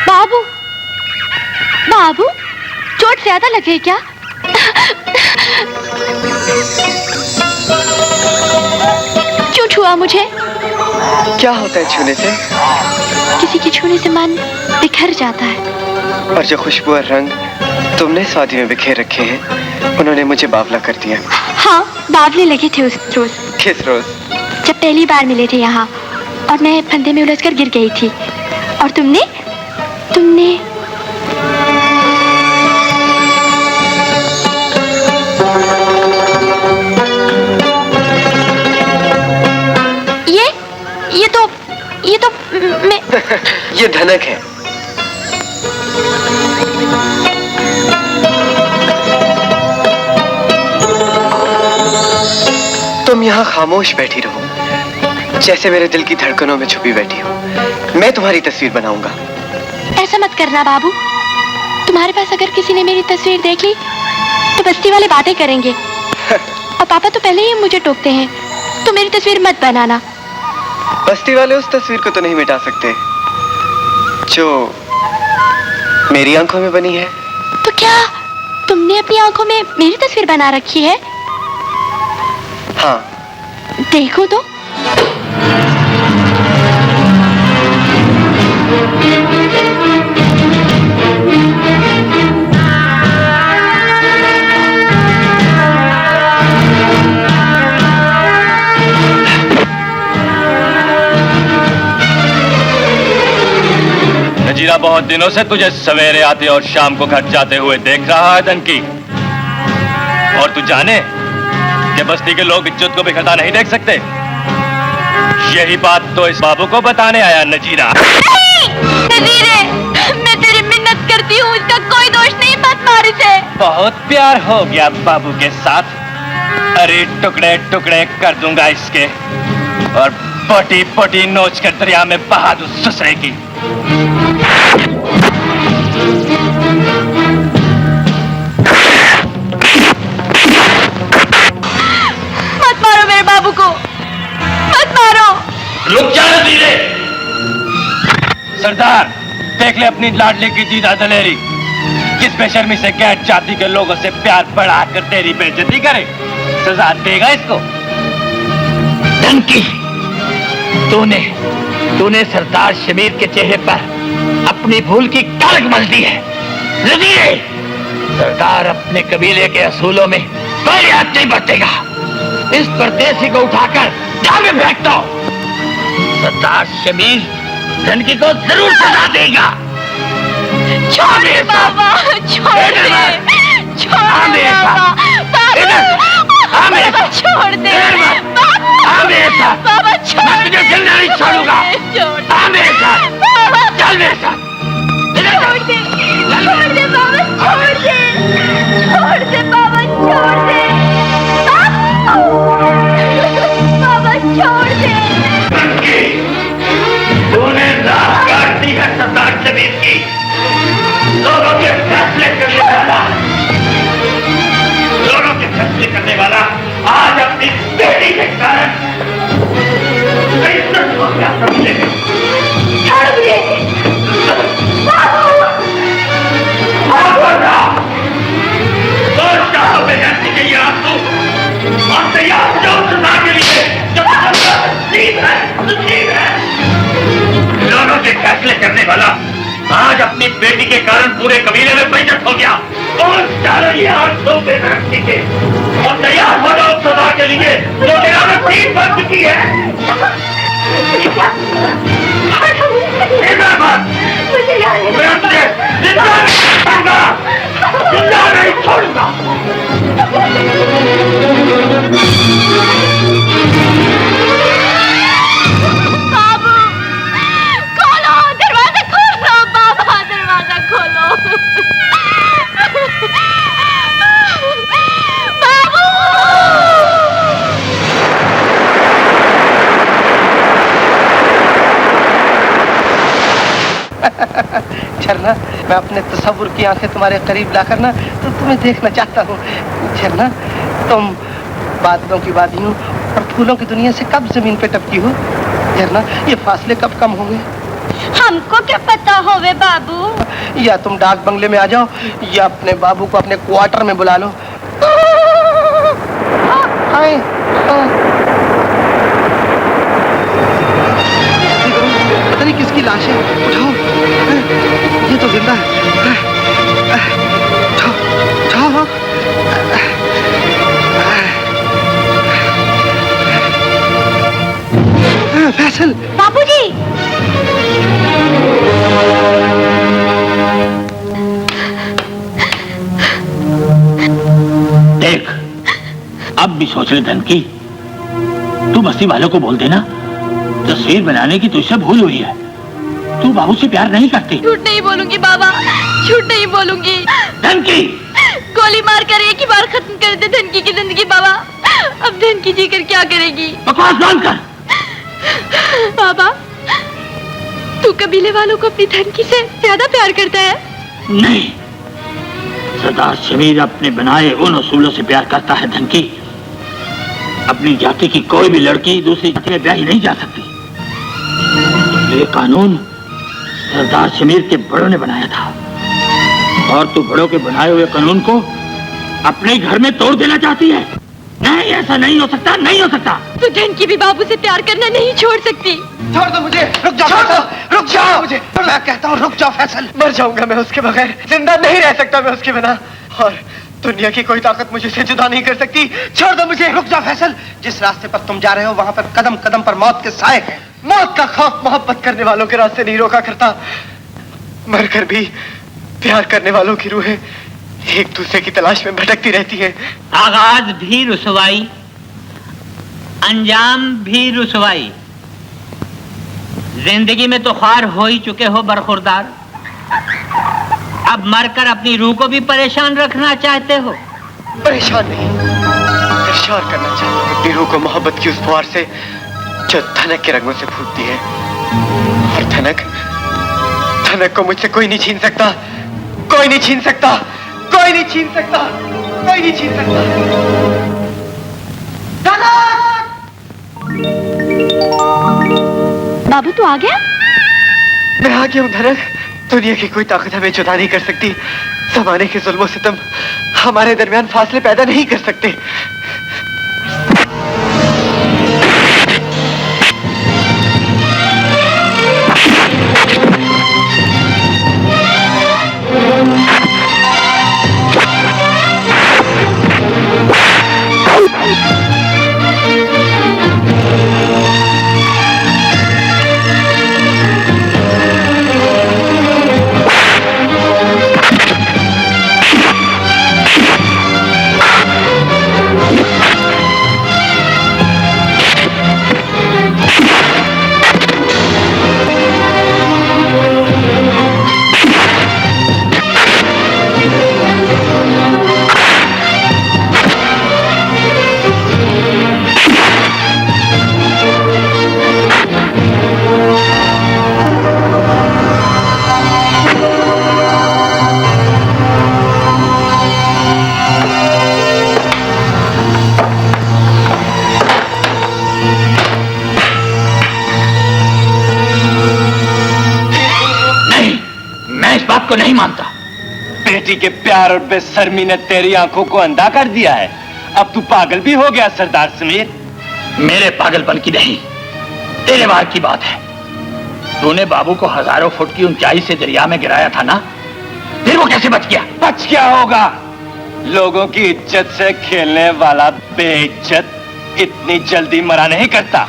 बाबू, बाबू, चोट ज्यादा लगी क्या? क्यों छुआ मुझे? क्या होता है छूने से? किसी के छूने से मन बिखर जाता है। और जो खुशबू और रंग तुमने इस वादी में बिखेर रखे हैं, उन्होंने मुझे बावला कर दिया। हाँ, बावले लगे थे उस रोज। किस रोज? जब पहली बार मिले थे यहाँ और मैं फंदे में उलझकर गिर गई थी और तुमने ये तो मैं ये धनक है। तुम यहाँ खामोश बैठी रहो, जैसे मेरे दिल की धड़कनों में छुपी बैठी हो। मैं तुम्हारी तस्वीर बनाऊंगा। ऐसा मत करना बाबू, तुम्हारे पास अगर किसी ने मेरी तस्वीर देख ली तो बस्ती वाले बातें करेंगे और पापा तो पहले ही मुझे टोकते हैं, तो मेरी तस्वीर मत बनाना। बस्ती वाले उस तस्वीर को तो नहीं मिटा सकते जो मेरी आंखों में बनी है। तो क्या तुमने अपनी आंखों में मेरी तस्वीर बना रखी है? हाँ। देखो तो। नजीरा बहुत दिनों से तुझे सवेरे आते और शाम को घर जाते हुए देख रहा है धनकी। और तू जाने कि बस्ती के लोग इज्जत को बिखरता नहीं देख सकते। यही बात तो इस बाबू को बताने आया नजीरा। नजीरे, मैं तेरी मिन्नत करती हूँ, इसका कोई दोष नहीं, मत मार इसे। बहुत प्यार हो गया बाबू के साथ। अरे टुकड़े टुकड़े कर दूंगा इसके और पटी पटी नोच कर दरिया में बहा दूं ससुरे की। मत मारो मेरे बाबू को, मत मारो। रुक जा नजीरे। सरदार, देख ले अपनी लाडली की दीदा दलेरी किस बेशर्मी से गैर जाति के लोगों से प्यार बढ़ाकर तेरी बेइज्जती करे। सजा देगा इसको। धनकी, तूने सरदार शमीर के चेहरे पर अपनी भूल की कलंक मल दी है। नजीरे, सरदार अपने कबीले के असूलों में कोई हाथ नहीं बरतेगा। इस परदेसी को उठाकर जाल में फेंक दो। सरदार शमीर धनकी को जरूर सजा देगा। छोड़ दे बाबा, छोड़ दे, छोड़ दे बाबा, बाबा छोड़ दे, बाबा छोड़ दे, तुझे जिंदा नहीं छोड़ूंगा। आ मेरे साथ, चल मेरे साथ। छोड़ दे, छोड़ दे बाबा, छोड़ दे, छोड़ दे बाबा, छोड़ दे, बाबा छोड़ दे। तूने रात काट दी है सरदार शमीर की। लोगों के फैसले करने वाला आज अपनी बेटी के कारण इज्जत को क्या समझेगा। छोड़ दे तो चाहो बेगैरती के ये आंसू और तैयार जो सजा के लिए जब नसीब है। लोगों के फैसले करने वाला आज अपनी बेटी के कारण पूरे कबीले में बेइज्जत हो गया। और चारों ये आंसू बेगैरती के और तैयार हो जाओ सजा के लिए जो तेरा नसीब बन चुकी है। मैं तुझे जिंदा नहीं छोड़ूंगा। बाबू, खोलो दरवाजा, खोलो बाबा, दरवाजा खोलो। बाबू, झरना, मैं अपने तसव्वुर की आंखें तुम्हारे करीब लाकर ना तो तुम्हें देखना चाहता हूँ। झरना, तुम बादलों की वादियों और फूलों की दुनिया से कब जमीन पे टपकी हो? झरना, ये फासले कब कम होंगे? हमको क्या पता होवे बाबू। या तुम डाक बंगले में आ जाओ या अपने बाबू को अपने क्वार्टर में बुला लो। हाय, पता नहीं किसकी लाश है। उठाओ, ये तो जिंदा है। उठाओ, फैसल। बाबूजी, देख, अब भी सोच ले धनकी। तू बस्ती वालों को बोल देना तस्वीर बनाने की तुझसे भूल हुई है। तू बाबू से प्यार नहीं करती। झूठ नहीं बोलूंगी बाबा, झूठ नहीं बोलूंगी। धनकी, गोली मार कर एक ही बार खत्म कर दे धनकी की जिंदगी बाबा। अब धनकी जी कर क्या करेगी? बकवास बंद कर। बाबा, तू कबीले वालों को अपनी धनकी से ज्यादा प्यार करता है? नहीं, सरदार शमीर अपने बनाए उन उसूलों से प्यार करता है धनकी। अपनी जाति की कोई भी लड़की दूसरी जाति में ब्याही नहीं जा सकती। ये कानून सरदार शमीर के बड़ों ने बनाया था और तू बड़ों के बनाए हुए कानून को अपने घर में तोड़ देना चाहती है। नहीं, ऐसा नहीं हो सकता, नहीं हो सकता। तो धन की भी बाबू से प्यार करना नहीं छोड़ सकती। छोड़ दो मुझे, रुक जाओ फैसल, रुक जाओ मुझे, मैं कहता हूँ रुक जाओ फैसल। मर जाऊंगा मैं उसके बगैर, जिंदा नहीं रह सकता मैं उसके बिना, और दुनिया की कोई ताकत मुझे से जुदा नहीं कर सकती। छोड़ दो मुझे। रुक जाओ फैसल, जिस रास्ते पर तुम जा रहे हो वहां पर कदम कदम पर मौत के साए हैं। मौत का खौफ मोहब्बत करने वालों के रास्ते नहीं रोका करता, मरकर भी प्यार करने वालों की रूहें एक दूसरे की तलाश में भटकती रहती हैं। आगाज भी रुसवाई, अंजाम भी रुसवाई। जिंदगी में तो ख्वार हो ही चुके हो बरखुरदार, अब मरकर अपनी रूह को भी परेशान रखना चाहते हो। परेशान नहीं, सरशार करना चाहता हूँ अपनी रूह को मोहब्बत की उस फुहार से जो धनक के रंगों से फूटती है। और धनक को मुझसे कोई नहीं छीन सकता, कोई नहीं छीन सकता, कोई नहीं छीन सकता, कोई नहीं छीन सकता। बाबू तू आ गया? मैं आ गया हूँ धनक। दुनिया की कोई ताकत हमें जुदा नहीं कर सकती, जमाने के जुल्म सितम हमारे दरमियान फासले पैदा नहीं कर सकते। को नहीं मानता। बेटी के प्यार और बेशर्मी ने तेरी आंखों को अंधा कर दिया है। अब तू पागल भी हो गया सरदार समीर। मेरे पागलपन की नहीं, तेरे बार की बात है। तूने बाबू को हजारों फुट की ऊंचाई से दरिया में गिराया था ना, फिर वो कैसे बच गया? बच क्या होगा? लोगों की इज्जत से खेलने वाला बेइज्जत इतनी जल्दी मरा नहीं करता।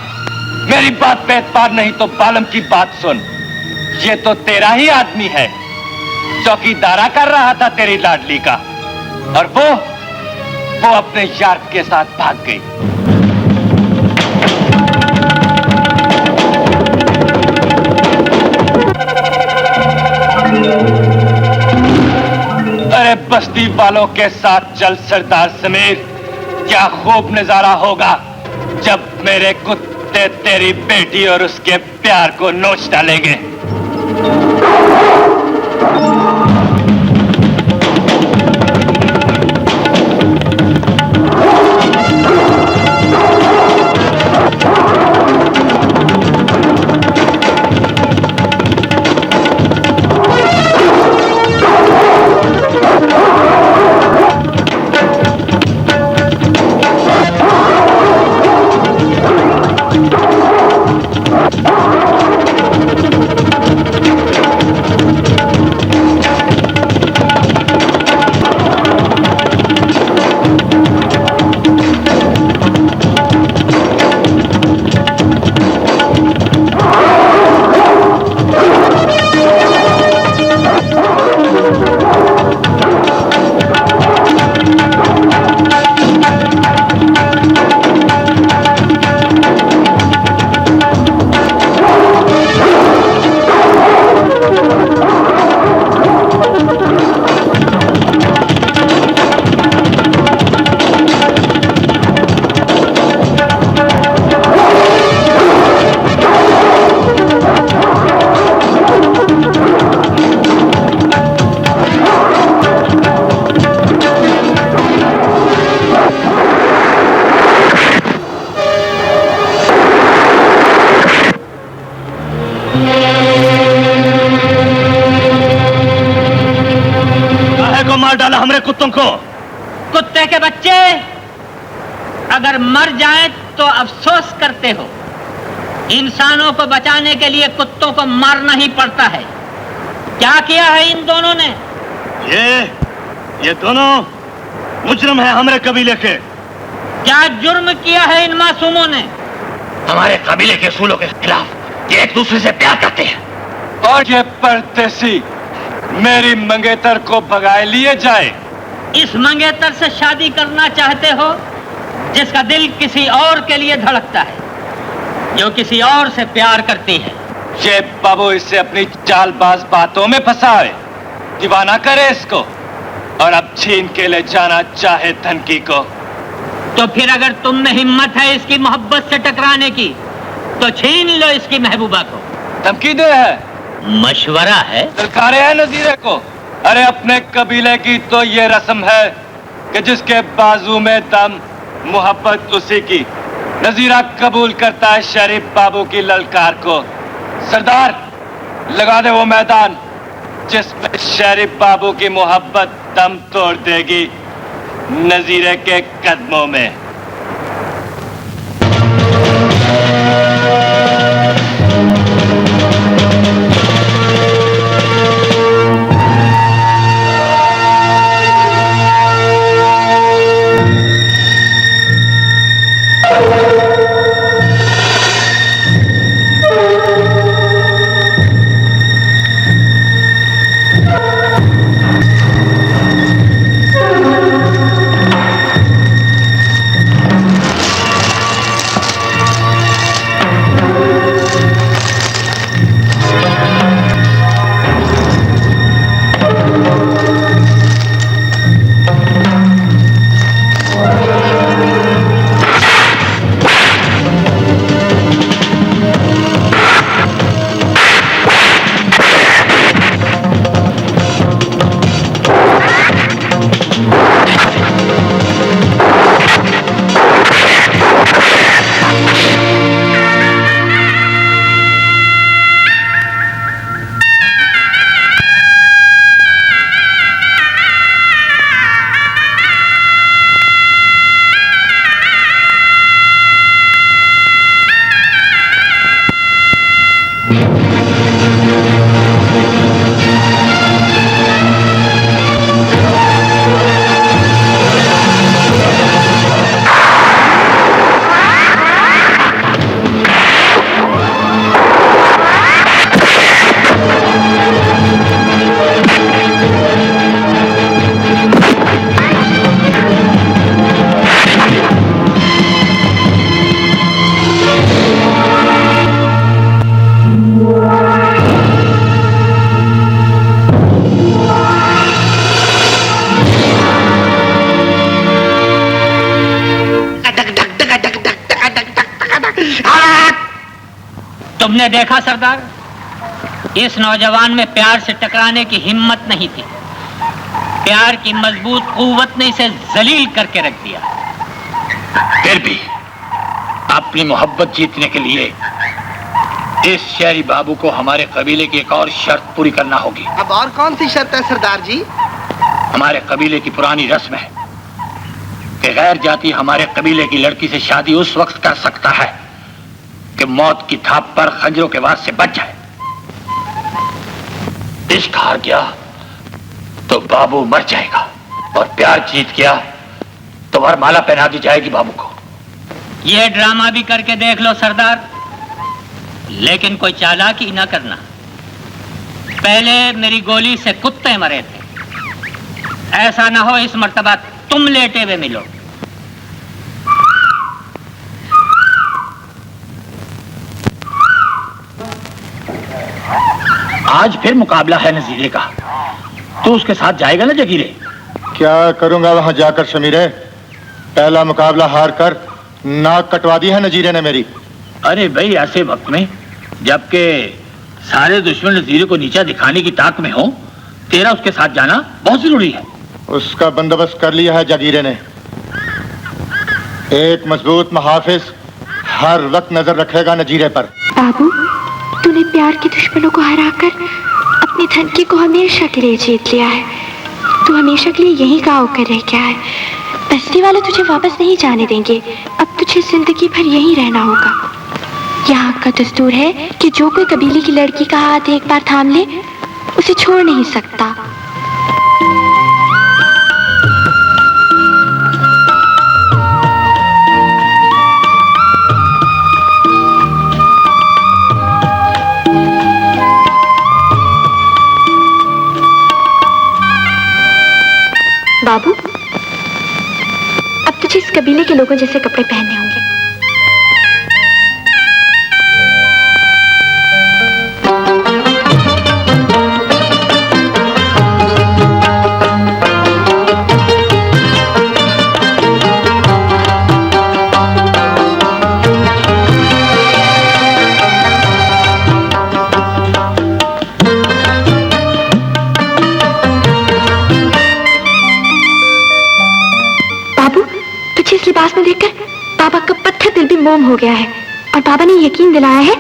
मेरी बात पे एतबार नहीं तो बालम की बात सुन। ये तो तेरा ही आदमी है, चौकीदारा कर रहा था तेरी लाडली का, और वो अपने यार के साथ भाग गई। अरे बस्ती वालों के साथ चल सरदार समीर, क्या खूब नजारा होगा जब मेरे कुत्ते तेरी बेटी और उसके प्यार को नोच डालेंगे। मार डाला हमरे कुत्तों को। कुत्ते के बच्चे, अगर मर जाए तो अफसोस करते हो। इंसानों को बचाने के लिए कुत्तों को मारना ही पड़ता है। क्या किया है इन दोनों ने? ये दोनों मुजरिम है हमारे कबीले के। क्या जुर्म किया है इन मासूमों ने? हमारे कबीले के असूलों के खिलाफ ये एक दूसरे से प्यार करते हैं। और ये परदेसी मेरी मंगेतर को भगाए लिए जाए। इस मंगेतर से शादी करना चाहते हो जिसका दिल किसी और के लिए धड़कता है, जो किसी और से प्यार करती है। ये बाबू इससे अपनी चालबाज बातों में फंसाए, दीवाना करे इसको, और अब छीन के ले जाना चाहे धनकी को। तो फिर अगर तुम में हिम्मत है इसकी मोहब्बत से टकराने की, तो छीन लो इसकी महबूबा को। धमकी दे है, मशवरा है, सरकारे है नजीरे को। अरे अपने कबीले की तो ये रस्म है कि जिसके बाजू में दम मोहब्बत उसी की। नजीरा कबूल करता है शरीफ बाबू की ललकार को। सरदार लगा दे वो मैदान जिसमें शरीफ बाबू की मोहब्बत दम तोड़ देगी नजीरे के कदमों में। तुमने देखा सरदार, इस नौजवान में प्यार से टकराने की हिम्मत नहीं थी। प्यार की मजबूत कुव्वत ने इसे जलील करके रख दिया। फिर भी अपनी मोहब्बत जीतने के लिए इस शहरी बाबू को हमारे कबीले की एक और शर्त पूरी करना होगी। अब और कौन सी शर्त है सरदार जी? हमारे कबीले की पुरानी रस्म है कि गैर जाति हमारे कबीले की लड़की से शादी उस वक्त कर सकता है कि मौत की थाप पर खंजरों के वार से बच जाए। इश्क हार गया तो बाबू मर जाएगा, और प्यार जीत गया तो वरमाला पहना दी जाएगी बाबू को। यह ड्रामा भी करके देख लो सरदार, लेकिन कोई चालाकी ना करना। पहले मेरी गोली से कुत्ते मरे थे, ऐसा ना हो इस मर्तबा तुम लेटे हुए मिलो। आज फिर मुकाबला है नजीरे का, तो उसके साथ जाएगा ना जगीरे? क्या करूंगा वहां जाकर शमीरे? पहला मुकाबला हार कर नाक कटवा दी है नजीरे ने मेरी। अरे भाई, ऐसे वक्त में जबकि सारे दुश्मन नजीरे को नीचा दिखाने की ताक में हो, तेरा उसके साथ जाना बहुत जरूरी है। उसका बंदोबस्त कर लिया है जागीरे ने। एक मजबूत मुहाफिज हर वक्त नजर रखेगा नजीरे पर। बाबू, तूने प्यार के दुश्मनों को हराकर अपनी धनकी को हमेशा के लिए जीत लिया है। तू हमेशा के लिए यही गाँव कर रह गया है। बस्ती वाले तुझे वापस नहीं जाने देंगे। अब तुझे जिंदगी भर यहीं रहना होगा। यहाँ का दस्तूर है कि जो कोई कबीले की लड़की का हाथ एक बार थाम ले उसे छोड़ नहीं सकता। बाबू, अब तुझे इस कबीले के लोगों जैसे कपड़े पहनने होंगे। इस लिबास में देखकर बाबा का पत्थर दिल भी मोम हो गया है और बाबा ने यकीन दिलाया है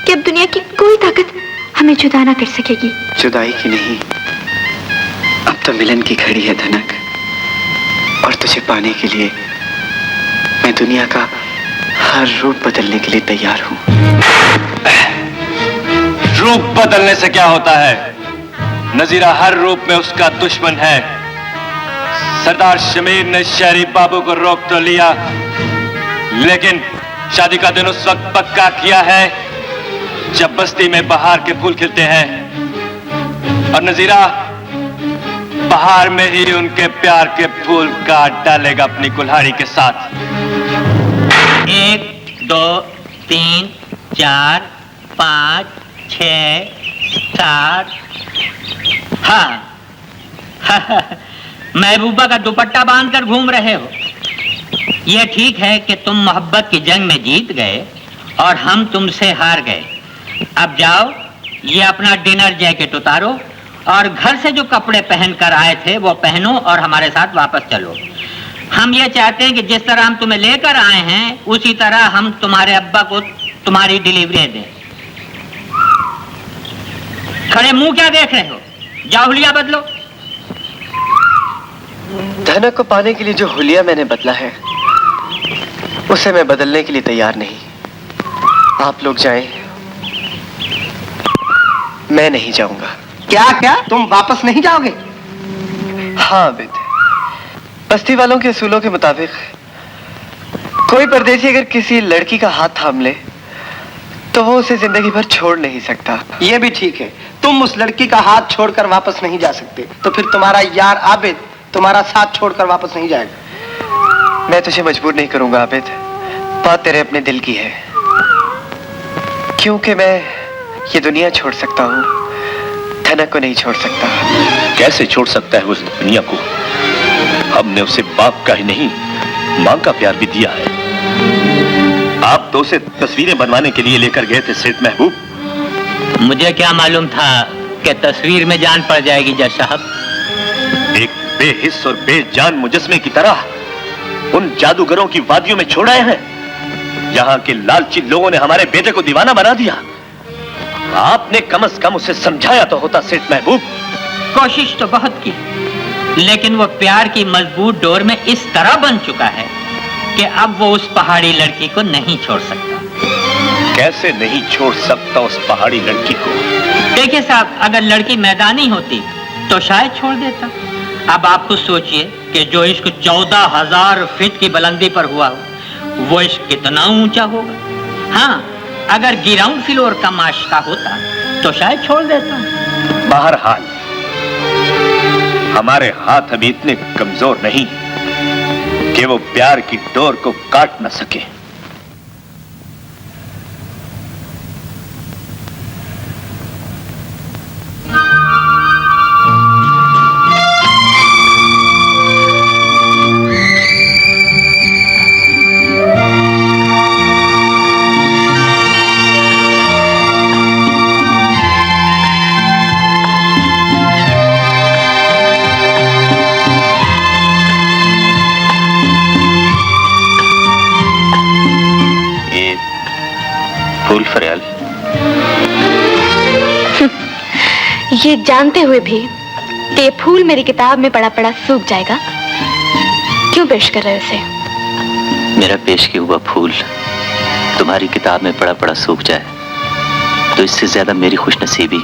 कि अब दुनिया की कोई ताकत हमें जुदा ना कर सकेगी। जुदाई की नहीं, अब तो मिलन की घड़ी है धनक, और तुझे पाने के लिए मैं दुनिया का हर रूप बदलने के लिए तैयार हूं। रूप बदलने से क्या होता है? नजीरा हर रूप में उसका दुश्मन है। सरदार शमीर ने शहरी बाबू को रोक तो लिया, लेकिन शादी का दिन उस वक्त पक्का किया है जब बस्ती में बहार के फूल खिलते हैं, और नजीरा बहार में ही उनके प्यार के फूल काट डालेगा अपनी कुल्हाड़ी के साथ। 1 2 3 4 5 6 7। हाँ महबूबा का दुपट्टा बांधकर घूम रहे हो। यह ठीक है कि तुम मोहब्बत की जंग में जीत गए और हम तुमसे हार गए। अब जाओ, ये अपना डिनर जैकेट उतारो और घर से जो कपड़े पहनकर आए थे वो पहनो और हमारे साथ वापस चलो। हम ये चाहते हैं कि जिस तरह हम तुम्हें लेकर आए हैं उसी तरह हम तुम्हारे अब्बा को तुम्हारी डिलीवरी दें। खड़े मुंह क्या देख रहे हो? जाओ हुलिया बदलो। धनक को पाने के लिए जो हुलिया मैंने बदला है उसे मैं बदलने के लिए तैयार नहीं। आप लोग जाएं, मैं नहीं जाऊंगा। क्या क्या? तुम वापस नहीं जाओगे? हाँ बेटे, बस्ती वालों के असूलों के मुताबिक कोई परदेसी अगर किसी लड़की का हाथ थाम ले तो वो उसे जिंदगी भर छोड़ नहीं सकता। ये भी ठीक है, तुम उस लड़की का हाथ छोड़कर वापस नहीं जा सकते, तो फिर तुम्हारा यार आबिद तुम्हारा साथ छोड़कर वापस नहीं जाएगा। मैं तुझे मजबूर नहीं करूंगा आबिद, बात तेरे अपने दिल की है। क्योंकि मैं ये दुनिया छोड़ सकता हूँ, धनक को नहीं छोड़ सकता। कैसे छोड़ सकता है उस दुनिया को? हमने उसे बाप का ही नहीं मां का प्यार भी दिया है। आप तो उसे तस्वीरें बनवाने के लिए लेकर गए थे सेठ महबूब। मुझे क्या मालूम था कि तस्वीर में जान पड़ जाएगी जज साहब। एक बेहिस और बेजान मुजस्मे की तरह उन जादूगरों की वादियों में छोड़ आए हैं। यहाँ के लालची लोगों ने हमारे बेटे को दीवाना बना दिया। आपने कम से कम उसे समझाया तो होता सेठ महबूब। कोशिश तो बहुत की, लेकिन वो प्यार की मजबूत डोर में इस तरह बन चुका है कि अब वो उस पहाड़ी लड़की को नहीं छोड़ सकता। कैसे नहीं छोड़ सकता उस पहाड़ी लड़की को? देखिए साहब, अगर लड़की मैदानी होती तो शायद छोड़ देता। अब आप खुद सोचिए कि जो इश्क 14,000 फीट की बुलंदी पर हुआ हो वो इश्क कितना ऊंचा होगा। हाँ, अगर ग्राउंड फ्लोर का माशका होता तो शायद छोड़ देता। बहरहाल हमारे हाथ अभी इतने कमजोर नहीं कि वो प्यार की डोर को काट न सके। ये जानते हुए भी कि ये फूल मेरी किताब में पड़ा पड़ा सूख जाएगा, क्यों पेश कर रहे हो उसे? मेरा पेश किया हुआ फूल तुम्हारी किताब में पड़ा पड़ा सूख जाए तो इससे ज्यादा मेरी खुशनसीबी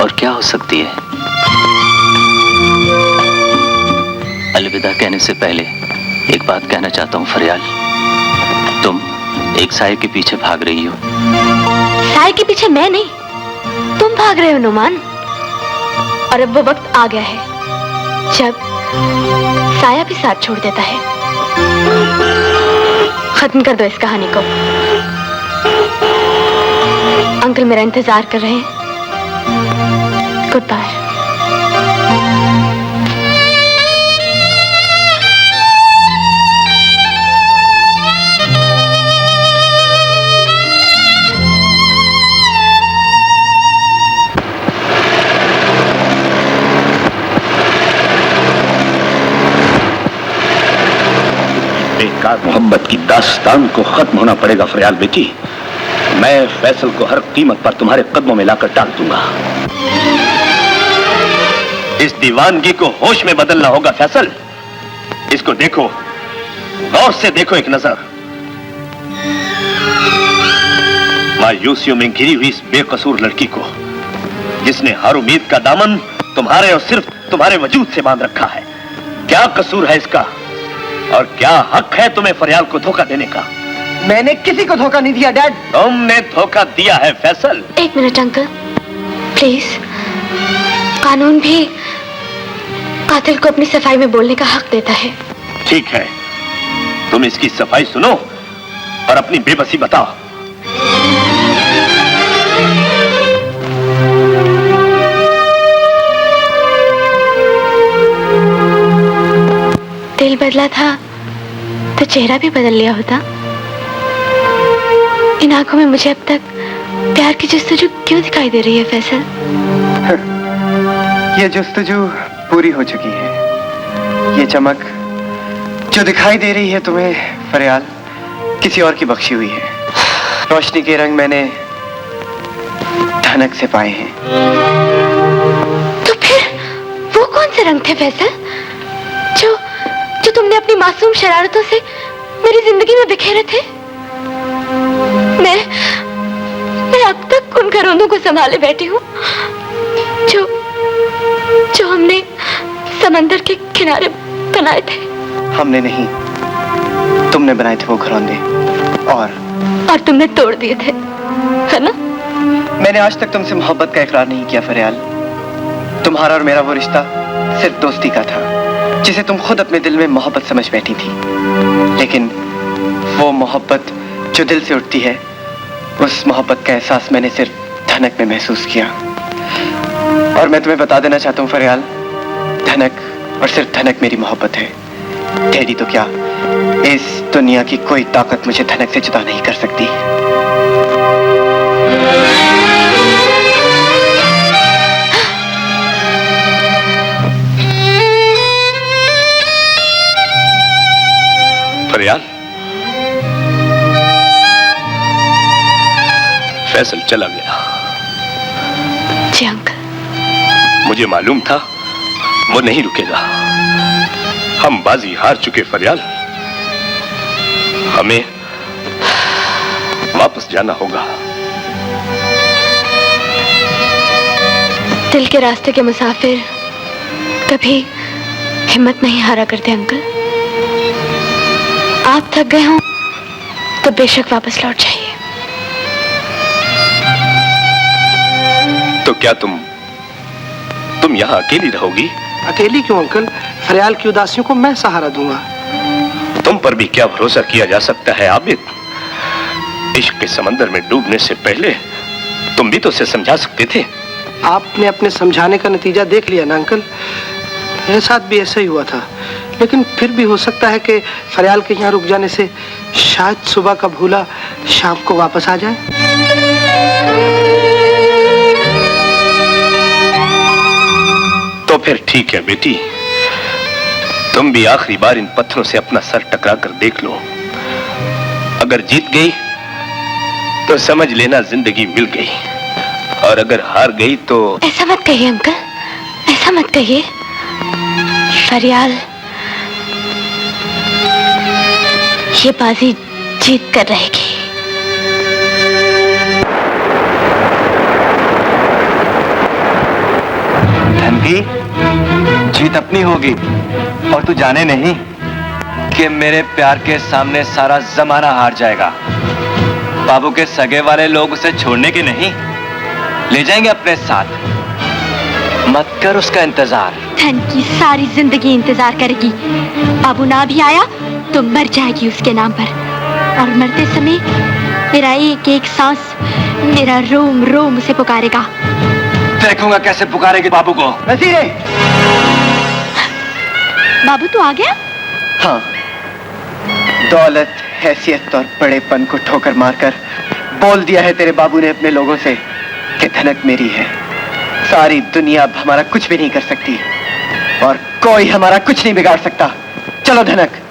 और क्या हो सकती है। अलविदा कहने से पहले एक बात कहना चाहता हूँ फरियाल, तुम एक साए के पीछे भाग रही हो। साए के पीछे मैं नहीं, तुम भाग रहे हो नुमान। और अब वो वक्त आ गया है जब साया भी साथ छोड़ देता है। खत्म कर दो इस कहानी को। अंकल मेरा इंतजार कर रहे हैं। Goodbye. बेकार मोहब्बत की दास्तान को खत्म होना पड़ेगा फरियाल बेटी। मैं फैसल को हर कीमत पर तुम्हारे कदमों में लाकर डाल दूंगा। इस दीवानगी को होश में बदलना होगा फैसल। इसको देखो, गौर से देखो एक नजर। मायूसियों में घिरी हुई इस बेकसूर लड़की को जिसने हर उम्मीद का दामन तुम्हारे और सिर्फ तुम्हारे वजूद से बांध रखा है। क्या कसूर है इसका और क्या हक है तुम्हें फरियाल को धोखा देने का? मैंने किसी को धोखा नहीं दिया डैड। तुमने धोखा दिया है फैसल। एक मिनट अंकल प्लीज। कानून भी कातिल को अपनी सफाई में बोलने का हक देता है। ठीक है, तुम इसकी सफाई सुनो और अपनी बेबसी बताओ। दिल बदला था तो चेहरा भी बदल लिया होता। इन आंखों में मुझे अब तक प्यार की जस्तजू क्यों दिखाई दे रही है फैसल? ये जस्तजू पूरी हो चुकी है। ये चमक जो दिखाई दे रही है तुम्हें फरियाल किसी और की बख्शी हुई है। रोशनी के रंग मैंने धनक से पाए हैं। तो फिर वो कौन से रंग थे फैसल जो तुमने अपनी मासूम शरारतों से मेरी जिंदगी में बिखेरे थे? मैं अब तक उन घरौंदों को संभाले बैठी हूँ जो हमने समंदर के किनारे बनाए थे। हमने नहीं, तुमने बनाए थे वो घरौंदे और तुमने तोड़ दिए थे, है ना? मैंने आज तक तुमसे मोहब्बत का इकरार नहीं किया फरियाल। तुम्हारा और मेरा वो रिश्ता सिर्फ दोस्ती का था जिसे तुम खुद अपने दिल में मोहब्बत समझ बैठी थी। लेकिन वो मोहब्बत जो दिल से उठती है, उस मोहब्बत का एहसास मैंने सिर्फ धनक में महसूस किया। और मैं तुम्हें बता देना चाहता हूँ फरियाल, धनक और सिर्फ धनक मेरी मोहब्बत है। डैडी तो क्या, इस दुनिया की कोई ताकत मुझे धनक से जुदा नहीं कर सकती। फरियाल, फैसल चला गया। जी अंकल। मुझे मालूम था वो नहीं रुकेगा। हम बाजी हार चुके फरियाल, हमें वापस जाना होगा। दिल के रास्ते के मुसाफिर कभी हिम्मत नहीं हारा करते अंकल। आप थक गए हों तो बेशक वापस लौट जाइए। तो क्या तुम यहाँ अकेली रहोगी? अकेली क्यों अंकल? फरियाल की उदासियों को मैं सहारा दूंगा। तुम पर भी क्या भरोसा किया जा सकता है आबिद? इश्क के समंदर में डूबने से पहले तुम भी तो उसे समझा सकते थे। आपने अपने समझाने का नतीजा देख लिया ना अंकल। मेरे साथ भी ऐसा ही हुआ था, लेकिन फिर भी हो सकता है कि फरियाल के यहाँ रुक जाने से शायद सुबह का भूला शाम को वापस आ जाए। तो फिर ठीक है बेटी, तुम भी आखिरी बार इन पत्थरों से अपना सर टकरा कर देख लो। अगर जीत गई तो समझ लेना जिंदगी मिल गई, और अगर हार गई तो... ऐसा मत कहिए अंकल, ऐसा मत कहिए। फरियाल ये बाजी जीत कर रहेगी। धनकी, जीत अपनी होगी और तू जाने नहीं कि मेरे प्यार के सामने सारा जमाना हार जाएगा। बाबू के सगे वाले लोग उसे छोड़ने के नहीं, ले जाएंगे अपने साथ। मत कर उसका इंतजार। धन की सारी जिंदगी इंतजार करेगी। बाबू ना भी आया तो मर जाएगी उसके नाम पर, और मरते समय मेरा एक एक सांस, मेरा रोम रोम उसे पुकारेगा। देखूंगा कैसे पुकारेगी बाबू को। नसीरे! बाबू तू आ गया? हाँ, दौलत, हैसियत और बड़ेपन को ठोकर मारकर बोल दिया है तेरे बाबू ने अपने लोगों से कि धनक मेरी है। सारी दुनिया अब हमारा कुछ भी नहीं कर सकती और कोई हमारा कुछ नहीं बिगाड़ सकता। चलो धनक।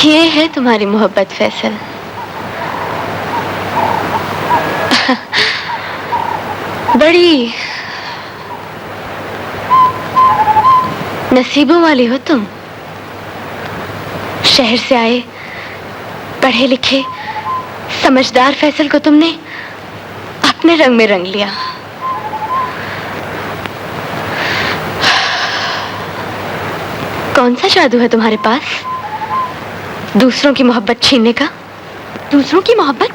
ये है तुम्हारी मोहब्बत फैसल। बड़ी नसीबों वाली हो तुम। शहर से आए पढ़े लिखे समझदार फैसल को तुमने अपने रंग में रंग लिया। कौन सा जादू है तुम्हारे पास दूसरों की मोहब्बत छीनने का? दूसरों की मोहब्बत?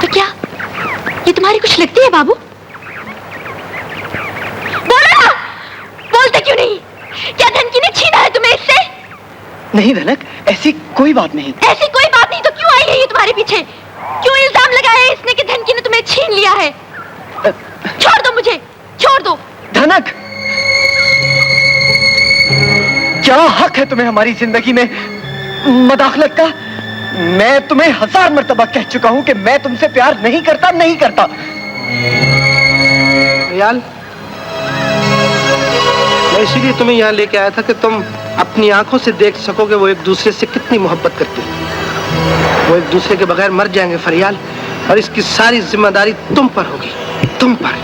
तो क्या ये तुम्हारी कुछ लगती है बाबू? बोलो ना, बोलते क्यों नहीं? क्या धनकी ने छीना है तुम्हें इससे? नहीं धनक, ऐसी कोई बात नहीं। ऐसी कोई बात नहीं तो क्यों आई है ये तुम्हारे पीछे? क्यों इल्जाम लगाया है इसने कि धनकी ने तुम्हें छीन लिया है? छोड़ दो मुझे, छोड़ दो। धनक, क्या हक है तुम्हें हमारी जिंदगी में मदाखलत का? मैं तुम्हें 1000 मर्तबा कह चुका हूं कि मैं तुमसे प्यार नहीं करता, नहीं करता। याल, मैं इसीलिए तुम्हें यहाँ लेके आया था कि तुम अपनी आंखों से देख सकोगे वो एक दूसरे से कितनी मोहब्बत करते हैं। वो एक दूसरे के बगैर मर जाएंगे फरियाल, और इसकी सारी जिम्मेदारी तुम पर होगी, तुम पर।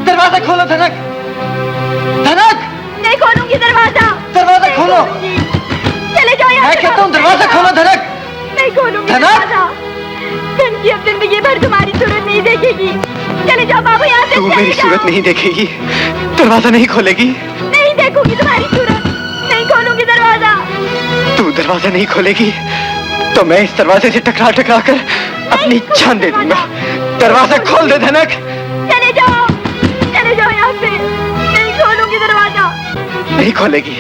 दरवाजा खोलो धनक, धनक! नहीं खोलूंगी दरवाजा। दरवाजा खोलो। चले जाओ यहाँ से। मैं कहता हूँ दरवाजा खोलो धनक। नहीं खोलूंगी दरवाजा। धनकी अब जिंदगी भर तुम्हारी सूरत नहीं देखेगी। चले जाओ बाबू यहाँ से। तू मेरी सूरत नहीं देखेगी, दरवाजा नहीं खोलेगी। नहीं देखूंगी तुम्हारी सूरत, नहीं खोलूंगी दरवाजा। तू दरवाजा नहीं खोलेगी तो मैं इस दरवाजे से टकरा टकरा कर अपनी जान दे दूंगा। दरवाजा खोल दे धनक। चले जाओ, चले जाओ यहाँ से। नहीं खोलूंगी दरवाजा। नहीं खोलेगी।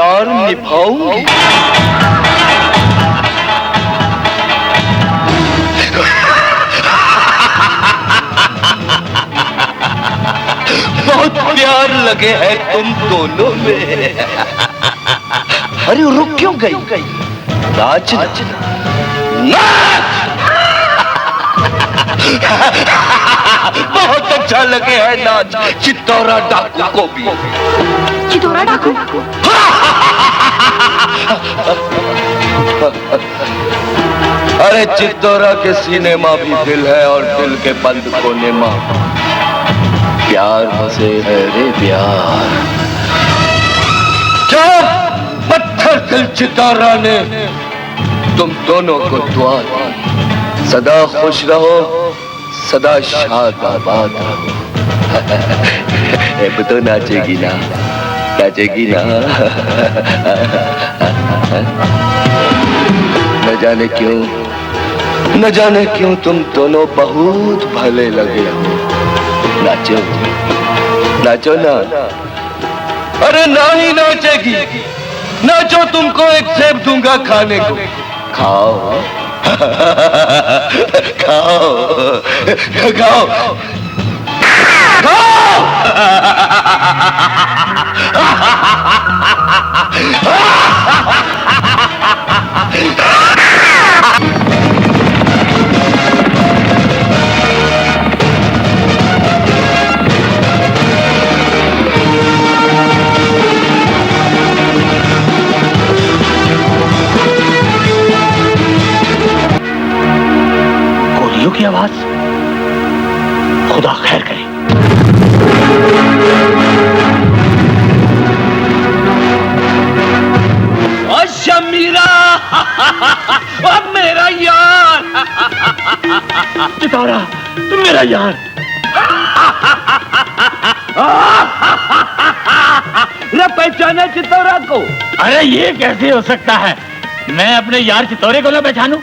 प्यार निभाऊंगी। बहुत प्यार लगे है तुम दोनों में। अरे रुक क्यों गई? नाच नाच बहुत अच्छा लगे है नाच चित्तौरा डाकू को भी। चित्तौरा डाकू? अरे चित्तौरा के सिनेमा भी दिल है और दिल के बंद कोने माँ प्यार बसे है रे प्यार। जब पत्थर दिल चित्तौरा ने तुम दोनों को दुआ दी, सदा खुश रहो, सदा शाद आबाद रहो। अब तो नाचेगी ना, नाचेगी ना। न जाने क्यों तुम दोनों बहुत भले लगे हो। नाचो, नाचो ना। अरे ना ही नाचेगी, नाचो, तुमको एक सेब दूंगा खाने को। खाओ खाओ खाओ गोलियों की आवाज, खुदा खैर करे। शमीरा, अब मेरा यार। चित्तौरा, मेरा यार। पहचाना चित्तौरा को? अरे ये कैसे हो सकता है? मैं अपने यार चित्तौरे को ना पहचानूं?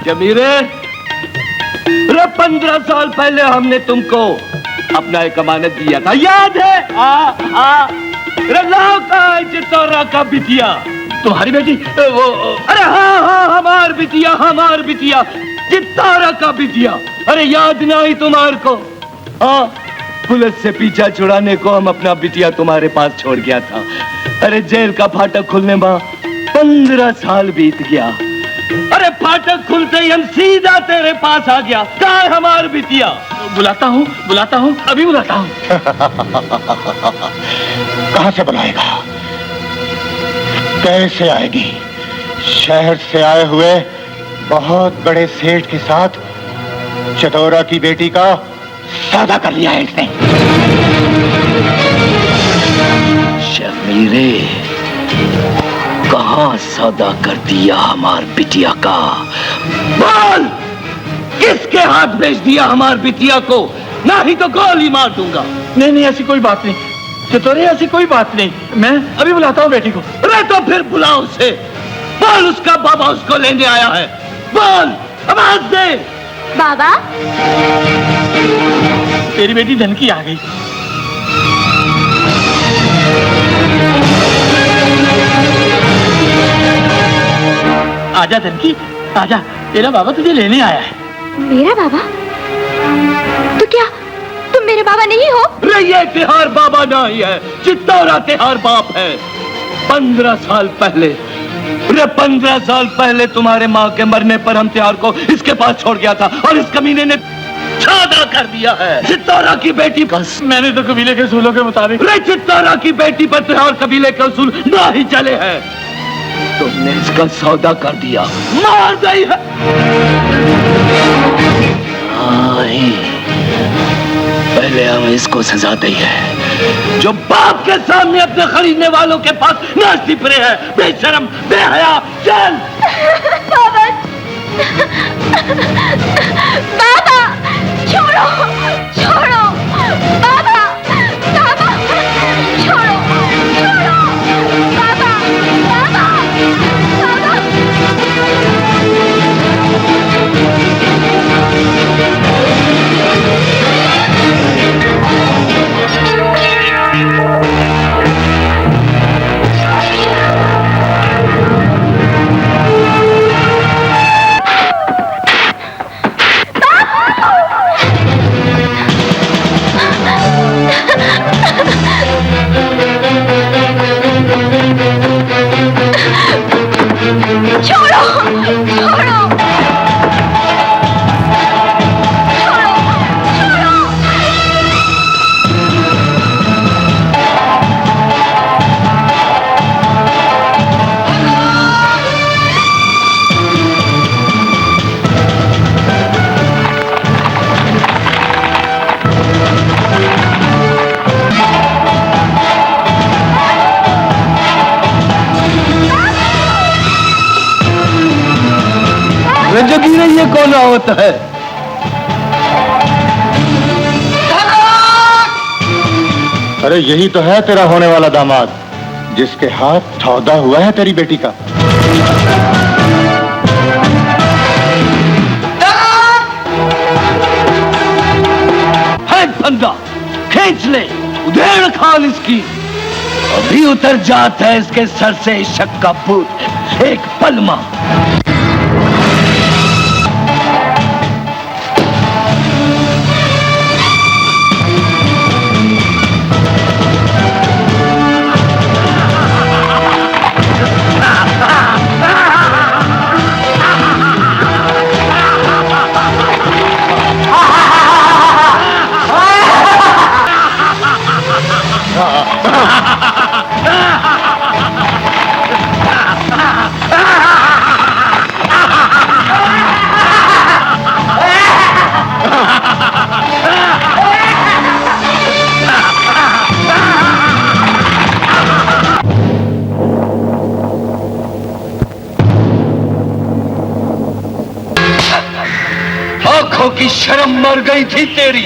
जमीरे, 15 साल पहले हमने तुमको अपना एक अमानत दिया था, याद है? रलाव का चित्तौरा का बिटिया, तुम्हारी बेटी? वो अरे हाँ, हमार बिटिया चित्तौरा का बिटिया। अरे याद नहीं तुम्हारे को? हाँ, पुलिस से पीछा छुड़ाने को हम अपना बिटिया तुम्हारे पास छोड़ गया था। अरे जेल का फाटक खुलने में 15 साल बीत गया। अरे फाटक खुलते ही हम सीधा तेरे पास आ गया। कहाँ है हमार बिटिया? बुलाता हूँ, अभी बुलाता हूँ। कहां से बुलाएगा? कैसे आएगी? शहर से आए हुए बहुत बड़े सेठ के साथ चित्तौरा की बेटी का सौदा कर लिया है इसने। शमीरे, कहां सौदा कर दिया हमार बिटिया का? बोल, किसके हाथ बेच दिया हमार बिटिया को? नहीं तो गोली मार दूंगा। नहीं, ऐसी कोई बात नहीं चित्तौरे, ऐसी कोई बात नहीं। मैं अभी बुलाता हूँ बेटी को। अरे तो फिर बुलाओ उसे। बोल, उसका बाबा उसको लेने आया है। बोल, आवाज दे। बाबा, तेरी बेटी धनकी आ गई। आजा धनकी, आजा, तेरा बाबा तुझे लेने आया है। मेरा बाबा? तो क्या तुम मेरे बाबा नहीं हो? रे ये तिहार बाबा नहीं है, चित्तौरा तिहार बाप है। 15 साल पहले तुम्हारे माँ के मरने पर हम तिहार को इसके पास छोड़ गया था और इस कमीने ने सौदा कर दिया है चित्तौरा की बेटी पर। मैंने तो कबीले के उसूलों के मुताबिक। रे चित्तौरा की बेटी पर तिहार कबीले के उसूल ना ही चले हैं। तुमने इसका सौदा कर दिया, मार गई है। पहले हम इसको सजा दी है, जो बाप के सामने अपने खरीदने वालों के पास नाचती फिरे है। बेशरम, बेहया, चल। बाबा, बाबा, छोड़ो, छोड़ो, बाबा, बाबा, छोड़ो, छोड़ो, बाबा, बाबा, दावत है। अरे यही तो है तेरा होने वाला दामाद, जिसके हाथ सौदा हुआ है तेरी बेटी का। है फंदा, खींच ले, उधेड़ खान इसकी। अभी उतर जाता है इसके सर से शक का भूत एक पलमा। आंखों की शर्म मर गई थी तेरी,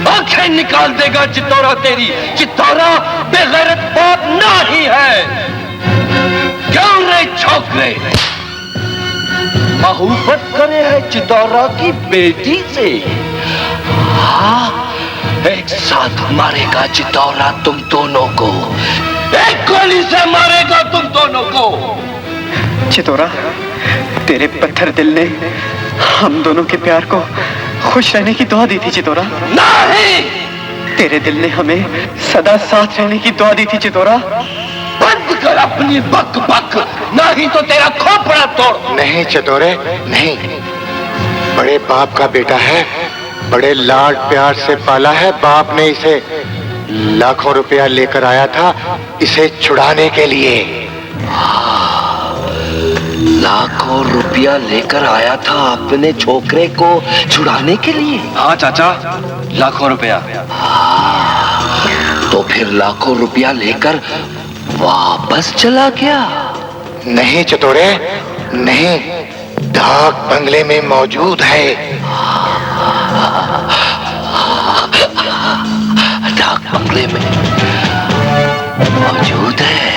आंखें निकाल देगा चितौरा तेरी। चितौरा बेगैरत बाप नहीं है। क्यों रे छोकरे, मोहब्बत करे है चितौरा की बेटी से? हाँ, एक साथ मारेगा चितौरा तुम दोनों को, एक गोली से मारेगा तुम दोनों को। चितौरा, तेरे पत्थर दिल ने हम दोनों के प्यार को खुश रहने की दुआ दी थी चितौरा। नहीं, तेरे दिल ने हमें सदा साथ रहने की दुआ दी थी चितौरा। बंद कर अपनी बक बक, नहीं तो तेरा खोपड़ा तोड़। नहीं चितौरे, नहीं। बड़े बाप का बेटा है, बड़े लाड प्यार से पाला है बाप ने इसे। लाखों रुपया लेकर आया था इसे छुड़ाने के लिए। लाखों रुपया लेकर आया था अपने छोकरे को छुड़ाने के लिए? हाँ चाचा, लाखों रुपया। तो फिर लाखों रुपया लेकर वापस चला गया? नहीं चितौरे, नहीं, डाक बंगले में मौजूद है। डाक बंगले में मौजूद है।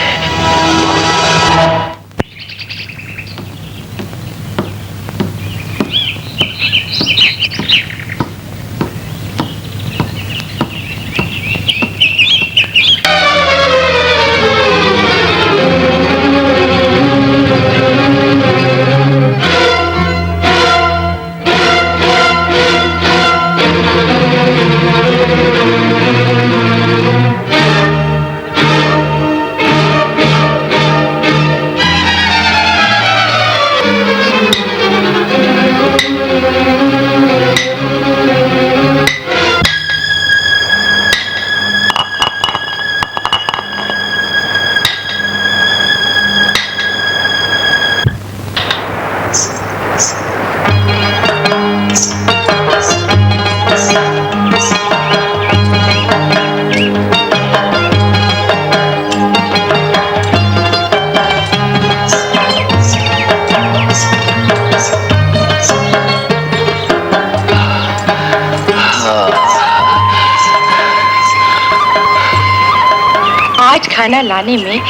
आज खाना लाने में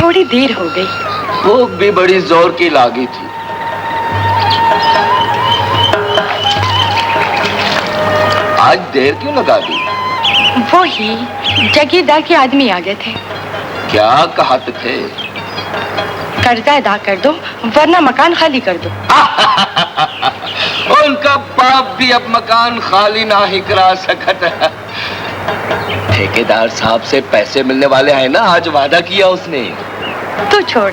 थोड़ी देर हो गई। भूख भी बड़ी जोर की लागी थी। आज देर क्यों लगा दी? वो ही जगीरदार के आदमी आ गए थे। क्या कहते थे? कर्जा अदा कर दो वरना मकान खाली कर दो। उनका बाप भी अब मकान खाली ना ही करा सकता है। ठेकेदार साहब से पैसे मिलने वाले हैं ना, आज वादा किया उसने। तू छोड़,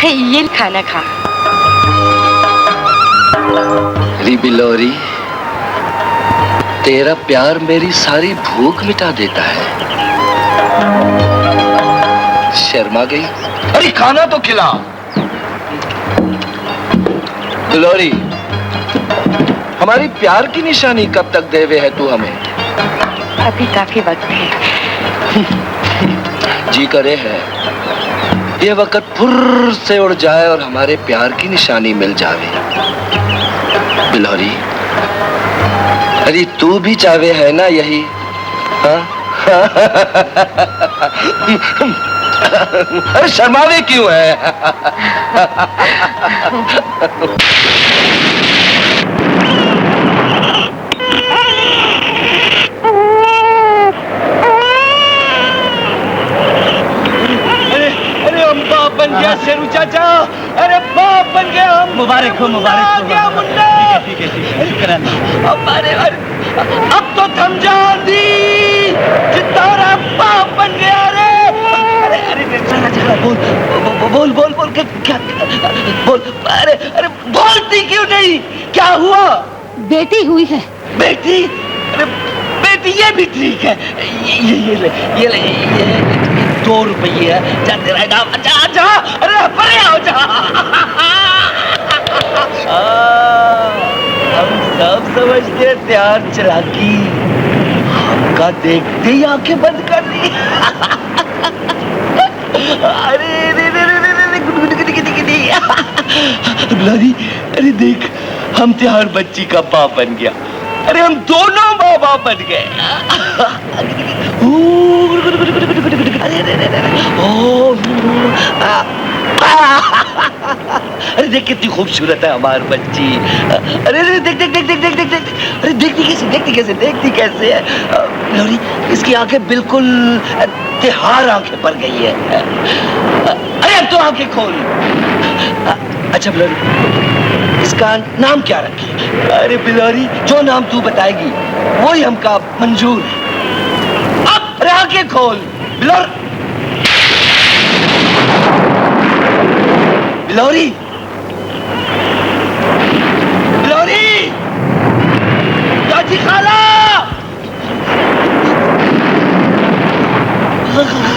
ये खाना खा। बिलोरी, तेरा प्यार मेरी सारी भूख मिटा देता है। शर्मा गई? अरे खाना तो खिला। बिलोरी, हमारी प्यार की निशानी कब तक देवे है तू हमें? अभी काफी वक्त है। जी करे है ये वक्त फुर्र से उड़ जाए और हमारे प्यार की निशानी मिल जावे। बिलौरी, अरे तू भी चावे है ना यही? हाँ? अरे शर्मावे क्यों है? अरे हम बाप बन गया शेरू चाचा, अरे बाप बन गया हम। मुबारक हो, मुबारक हो। क्या मुन्ना? ठीक है, शुक्र है। अब तो थम जा दी, चित्तौरा बाप बन गया रे। अरे अरे चला बोल बोल बोल क्या बोल? अरे बोलती क्यों नहीं? क्या हुआ? बेटी हुई है। बेटी? अरे बेटी ये भी ठीक है। ये ले 2 रुपये है। जा तेरा नाम। जा अरे परे आओ जा। हम सब समझते प्यार चलाकी, हमका देखते ही आंखें बंद कर दी। अरे बिलारी, अरे देख हम त्योहार बच्ची का बाप बन गया। अरे हम दोनों माँ बाप बन गए। अरे देख कितनी खूबसूरत है हमारी बच्ची। अरे देख देख देख देख देख देख देख, अरे देखती कैसे है लोरी। इसकी आंखें बिल्कुल त्योहार आंखें पर गई है। अरे अब तो आंखें खोल। अच्छा बिलोरी, इसका नाम क्या रखे? अरे बिलोरी, जो नाम तू बताएगी वही हमका मंजूर है। अब आंखें खोल बिलोर। बिलोरी, बिलोरी, चाची खाला,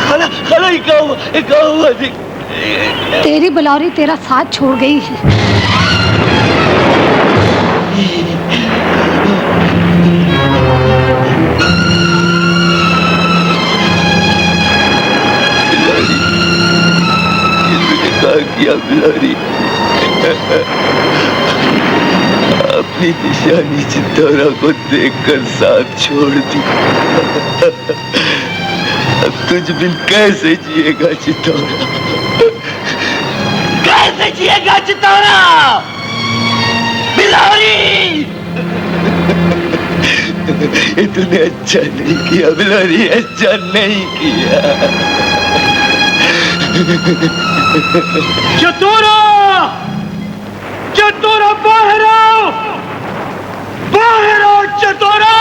खाला खाला, एक हुआ देख। तेरी बिलौरी तेरा साथ छोड़ गई है। किया बिलौरी, अपनी निशानी चित्तौरा को देखकर साथ छोड़ दी। अब तुझ बिन कैसे जिएगा चित्तौरा? कैसे जिएगा चित्तौरा? बिलौरी, तूने अच्छा नहीं किया बिलौरी, अच्छा नहीं किया। चतुरा, चतुरा बाहर आओ, बाहर आओ चतुरा।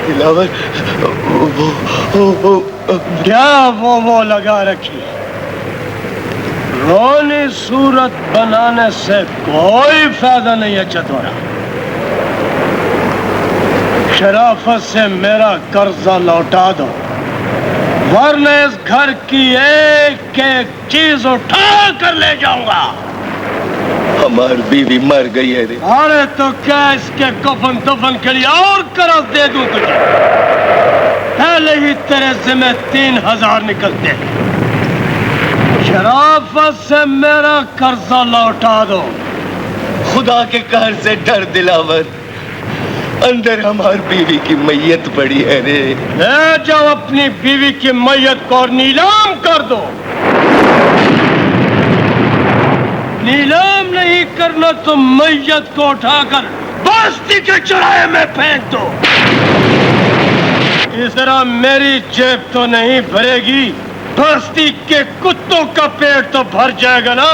दिलावर, क्या वो लगा रखी? रोनी सूरत बनाने से कोई फायदा नहीं है चतुरा। शराफत से मेरा कर्जा लौटा दो, वरना इस घर की एक एक चीज उठा कर ले जाऊंगा। हमारी बीवी मर गई है रे। अरे तो क्या इसके कफन दफन के लिए और कर्ज दे दूं तुझे? पहले ही तेरे जिम्मे 3000 निकलते। शराफत से मेरा कर्जा लौटा दो। खुदा के कहर से डर दिलावर, अंदर हमारी बीवी की मैयत पड़ी है रे। ले जाओ अपनी बीवी की मैयत को और नीलाम कर दो। नीलाम नहीं करना तो मैयत को उठाकर बस्ती के चौराहे में फेंक दो। इस तरह मेरी जेब तो नहीं भरेगी, बस्ती के कुत्तों का पेट तो भर जाएगा ना।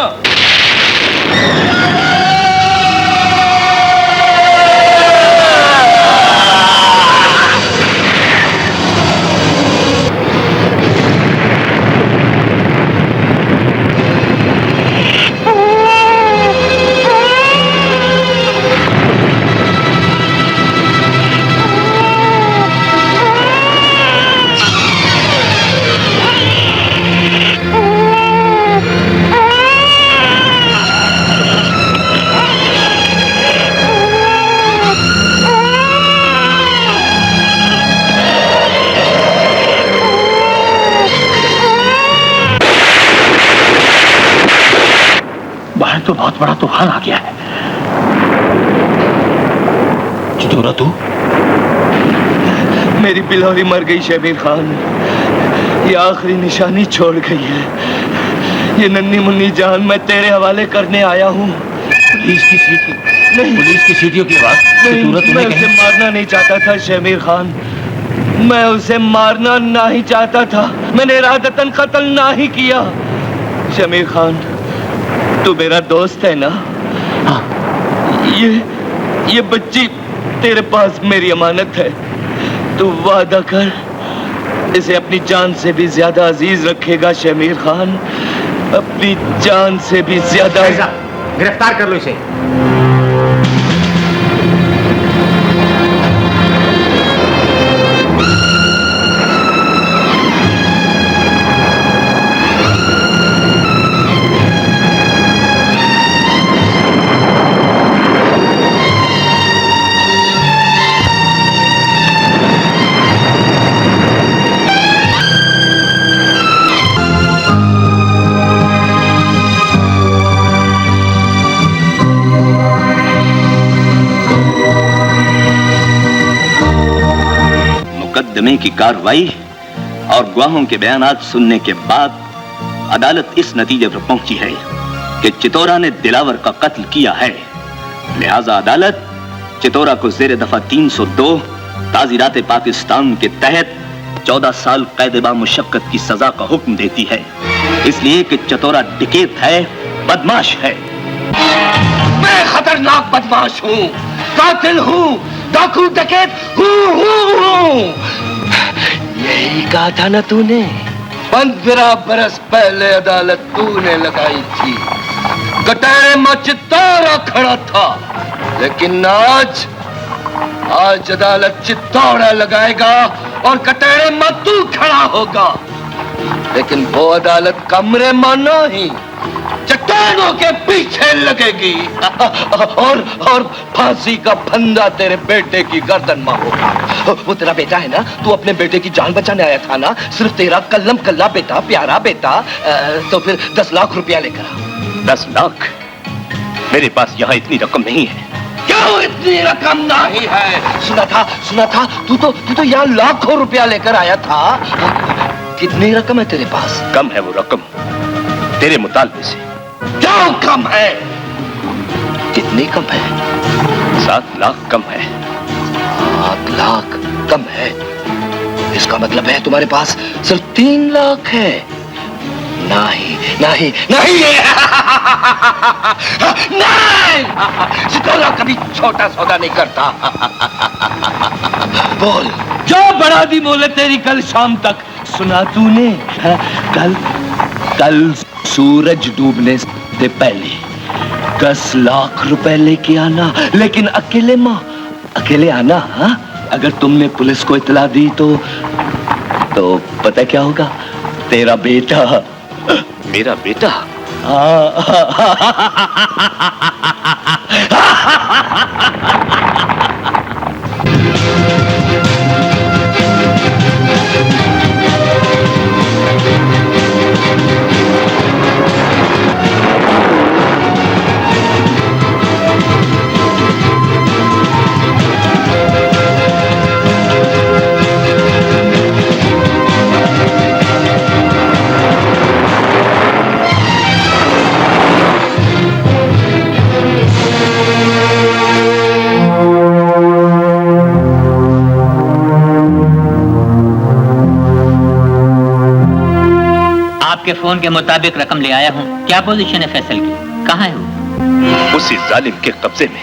बहुत बड़ा तूफान आ गया है। चितोरा तू? मेरी बिलोरी मर गई शमीर खान। ये आखिरी निशानी छोड़ गई है। ये नन्ही मुन्नी जान मैं तेरे हवाले करने आया हूँ। पुलिस की सीटी? नहीं, पुलिस की सीटियों की आवाज। मैं उसे मारना नहीं चाहता था शमीर खान। मैं उसे मारना नहीं चाहता था। मैंने इरादतन कत्ल नहीं किया। शमीर खान, तू मेरा दोस्त है ना? हाँ। ये बच्ची तेरे पास मेरी अमानत है। तू वादा कर इसे अपनी जान से भी ज्यादा अजीज रखेगा शमीर खान, अपनी जान से भी ज्यादा। गिरफ्तार कर लो इसे। मुकदमे की कार्रवाई और गवाहों के बयानात सुनने के बाद अदालत इस नतीजे पर पहुंची है कि चितोरा ने दिलावर का कत्ल किया है। लिहाजा अदालत चितोरा को जेर दफा 302 ताज़ीरात पाकिस्तान के तहत 14 साल कैद बामुशक्कत की सजा का हुक्म देती है, इसलिए कि चितोरा डकैत है, बदमाश है। मैं खतरनाक बदमाश हूँ, कातिल हूँ, डाकू डकैत हूँ। यही कहा था ना तूने? 15 बरस पहले अदालत तूने लगाई थी। कटहरे में चित्तौरा खड़ा था, लेकिन आज अदालत चित्तौरा लगाएगा और कटहरे में तू खड़ा होगा। लेकिन वो अदालत कमरे में नहीं, चट्टानों के पीछे लगेगी और फांसी का फंदा तेरे बेटे की गर्दन में होगा। वो तेरा बेटा है ना? तू अपने बेटे की जान बचाने आया था ना? सिर्फ तेरा कल्लम कल्ला बेटा, प्यारा बेटा, तो फिर 10 लाख रुपया लेकर आ। 10 लाख? मेरे पास यहाँ इतनी रकम नहीं है। क्यों इतनी रकम नहीं है? सुना था तू तो यहाँ लाखों रुपया लेकर आया था। कितनी रकम है तेरे पास? कम है वो रकम तेरे मुतालबे से। क्यों कम है? कितनी कम है? 7 लाख कम है। 7 लाख कम है? इसका मतलब है तुम्हारे पास सिर्फ 3 लाख है। नहीं नहीं नहीं नहीं, चितौरा कभी छोटा सौदा नहीं करता। बोल। जो बढ़ा दी बोले तेरी कल शाम तक। सुना तूने? कल सूरज डूबने से पहले 10 लाख रुपए लेके आना, लेकिन अकेले आना। हाँ, अगर तुमने पुलिस को इतला दी तो पता क्या होगा? तेरा बेटा। मेरा बेटा? आपके फोन के मुताबिक रकम ले आया हूँ। क्या पोजीशन है फैसल की? कहाँ है वो? उसी जालिम के कब्जे में।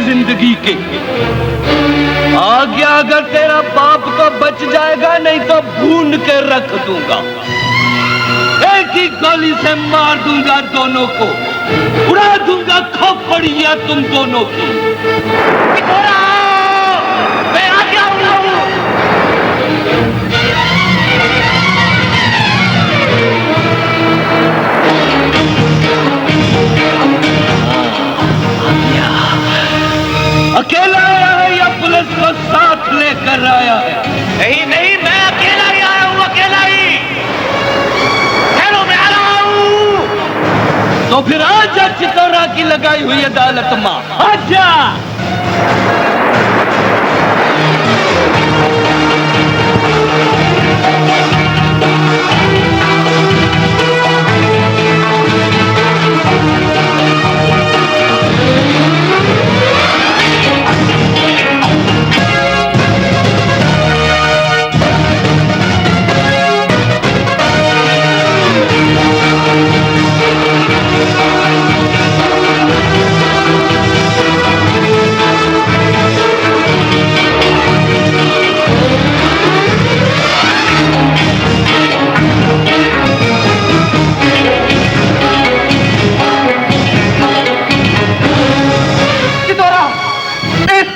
जिंदगी के आ गया। अगर तेरा बाप को बच जाए जाएगा, नहीं तो भून के रख दूंगा। एक ही गोली से मार दूंगा दोनों को, उड़ा दूंगा खोपड़ियां तुम दोनों की। मैं आ गया हूं। अकेला आया है या पुलिस को साथ लेकर आया है? नहीं नहीं, मैं अकेला ही आया हूं, अकेला ही। चलो मैं आ रहा हूं। तो फिर आजा चितौरा की लगाई हुई अदालत मां, आजा।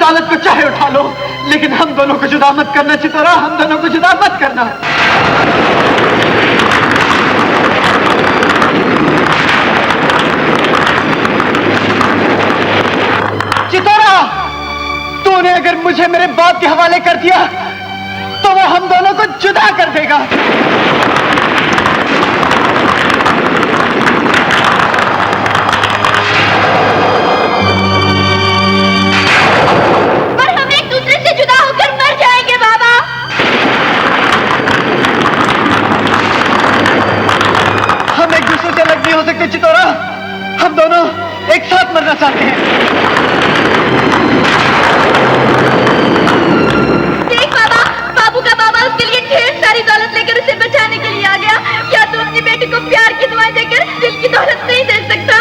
अदालत को चाहे उठा लो, लेकिन हम दोनों को जुदा मत करना चितौरा, हम दोनों को जुदा मत करना। चितौरा, तूने अगर मुझे मेरे बाप के हवाले कर दिया तो वो हम दोनों को जुदा कर देगा। चितौरा, हम दोनों एक साथ मरना चाहते हैं। देख बाबा, बाबू का बाबा उसके लिए ढेर सारी दौलत लेकर उसे बचाने के लिए आ गया। क्या तू अपनी बेटी को प्यार की दुआएं देकर दिल की दौलत नहीं दे सकता?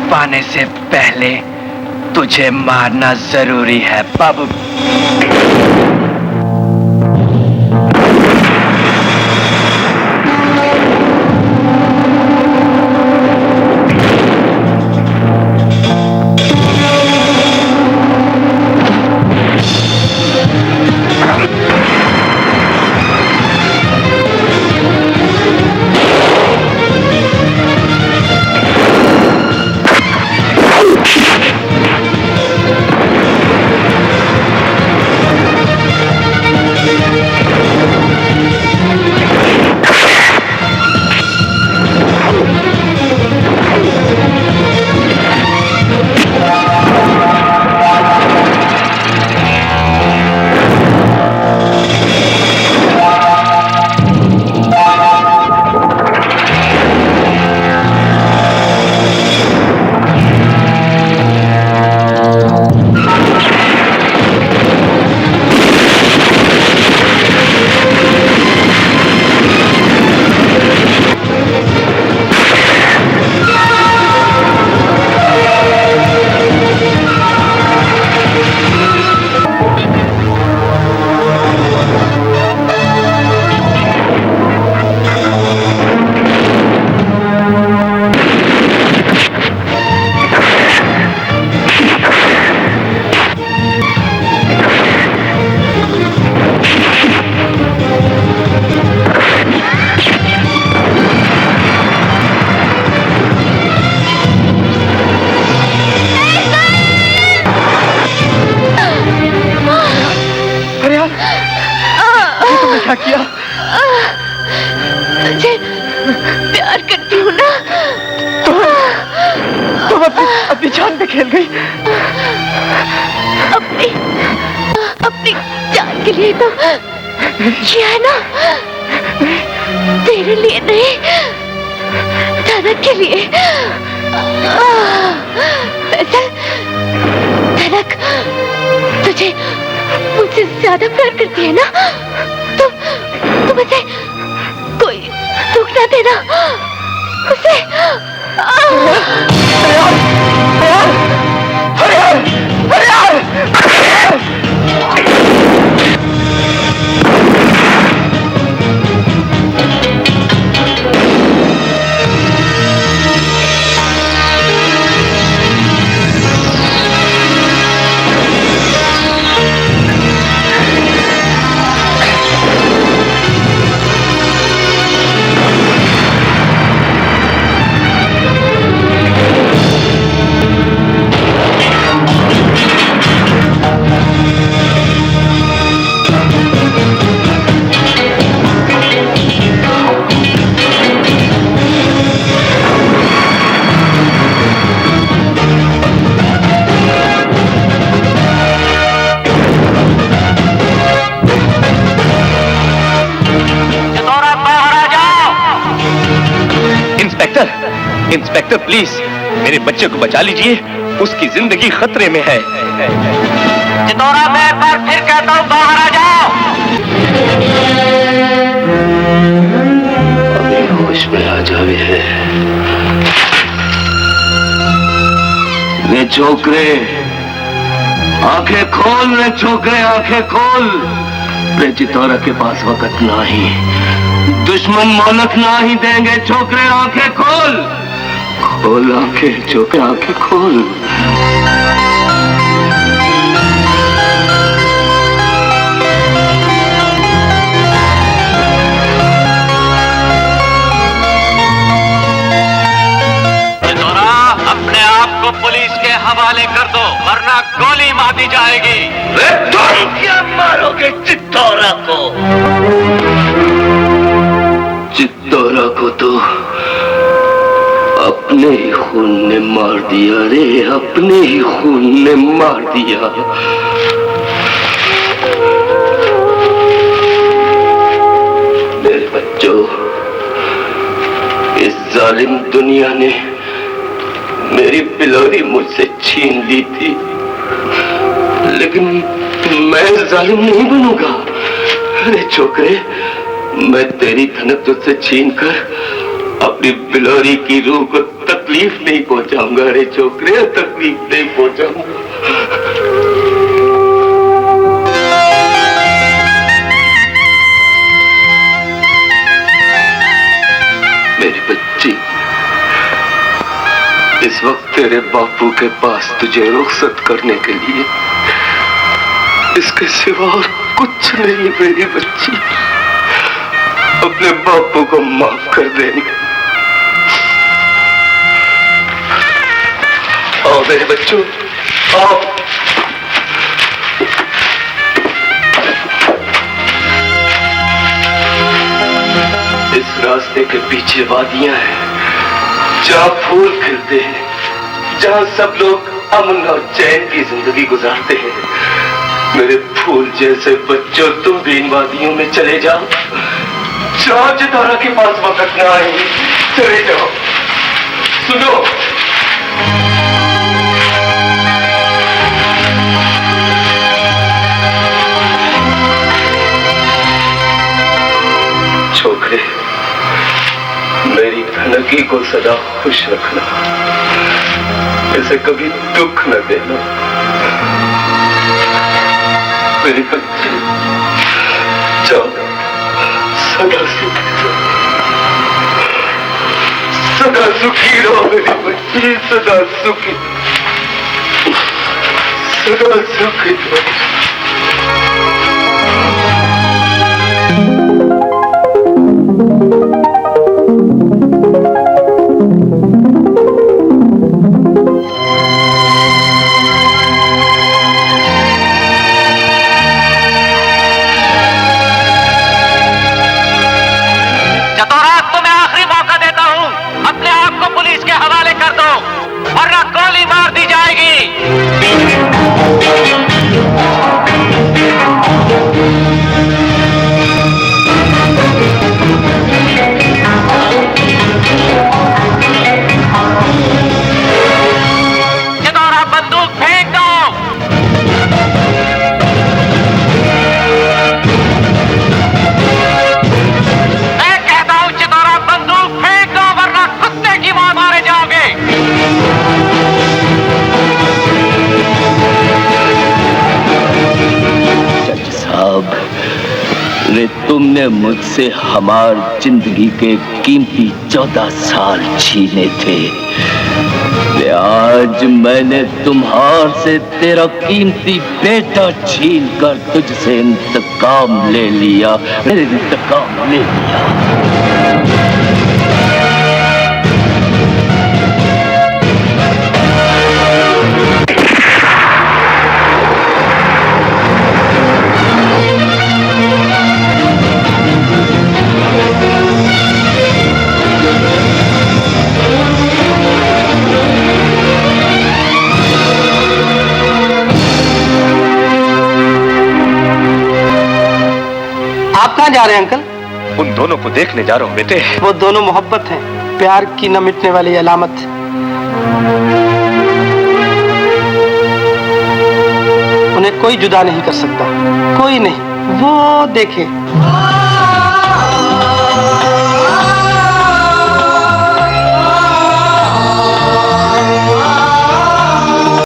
पाने से पहले तुझे मारना जरूरी है बाबू। क्या किया? तुझे प्यार करती हूँ ना। तुम अपनी जान पे खेल गई। अपनी जान के लिए तो किया है ना, तेरे लिए नहीं, धनक के लिए। फैसल, धनक तुझे मुझसे ज्यादा प्यार करती है ना, तो मुझे कोई दुख ना देना उसे। इंस्पेक्टर प्लीज मेरे बच्चे को बचा लीजिए, उसकी जिंदगी खतरे में है। चितौरा, मैं एक बार फिर कहता हूँ बाहर आ जाओ। अभी होश में आ जावे है। रे छोकरे आंखें खोल, रे छोकरे आंखें खोल। रे चितौरा के पास वक्त नहीं, दुश्मन मोहलत नहीं देंगे। छोकरे आंखें खोल, खोल आंखें छोकरे, आंखें खोल। चितौरा, अपने आप को पुलिस के हवाले कर दो, वरना गोली मार दी जाएगी। तुम क्या मारोगे चितौरा को? चितौरा को तो अपने ही खून ने मार दिया रे, अपने ही खून ने मार दिया। मेरे बच्चों, इस जालिम दुनिया ने मेरी बिलोरी मुझसे छीन ली थी, लेकिन मैं जालिम नहीं बनूंगा। अरे छोकरे, मैं तेरी धनक तुझसे छीन कर अपनी बिलोरी की रूह को तकलीफ नहीं पहुंचाऊंगा। रे छोकरे, तकलीफ नहीं पहुंचाऊंगा। मेरी बच्ची, इस वक्त तेरे बापू के पास तुझे रुखसत करने के लिए इसके सिवा और कुछ नहीं। मेरी बच्ची, अपने बापू को माफ कर देंगे। आओ मेरे बच्चों, आओ। इस रास्ते के पीछे वादियां हैं, जहाँ फूल खिलते हैं, जहाँ सब लोग अमन और चैन की जिंदगी गुजारते हैं। मेरे फूल जैसे बच्चों, तुम भी इन वादियों में चले जाओ। जाओ, चितौरा के पास वक्त ना आए, चले जाओ। सुनो, छोकरे, मेरी धनकी को सदा खुश रखना, इसे कभी दुख न देना। मेरी बच्ची, जाओ, सदा सुखी रहो मेरी बच्ची, सदा सुखी रहो। तुमने मुझसे हमार जिंदगी के कीमती 14 साल छीने थे। आज मैंने तुम्हार से तेरा कीमती बेटा छीन कर तुझसे इंतकाम ले लिया, इंतकाम ले लिया। आप कहाँ जा रहे हैं अंकल? उन दोनों को देखने जा रहा हूँ बेटे। वो दोनों मोहब्बत हैं, प्यार की न मिटने वाली अलामत। उन्हें कोई जुदा नहीं कर सकता, कोई नहीं। वो देखे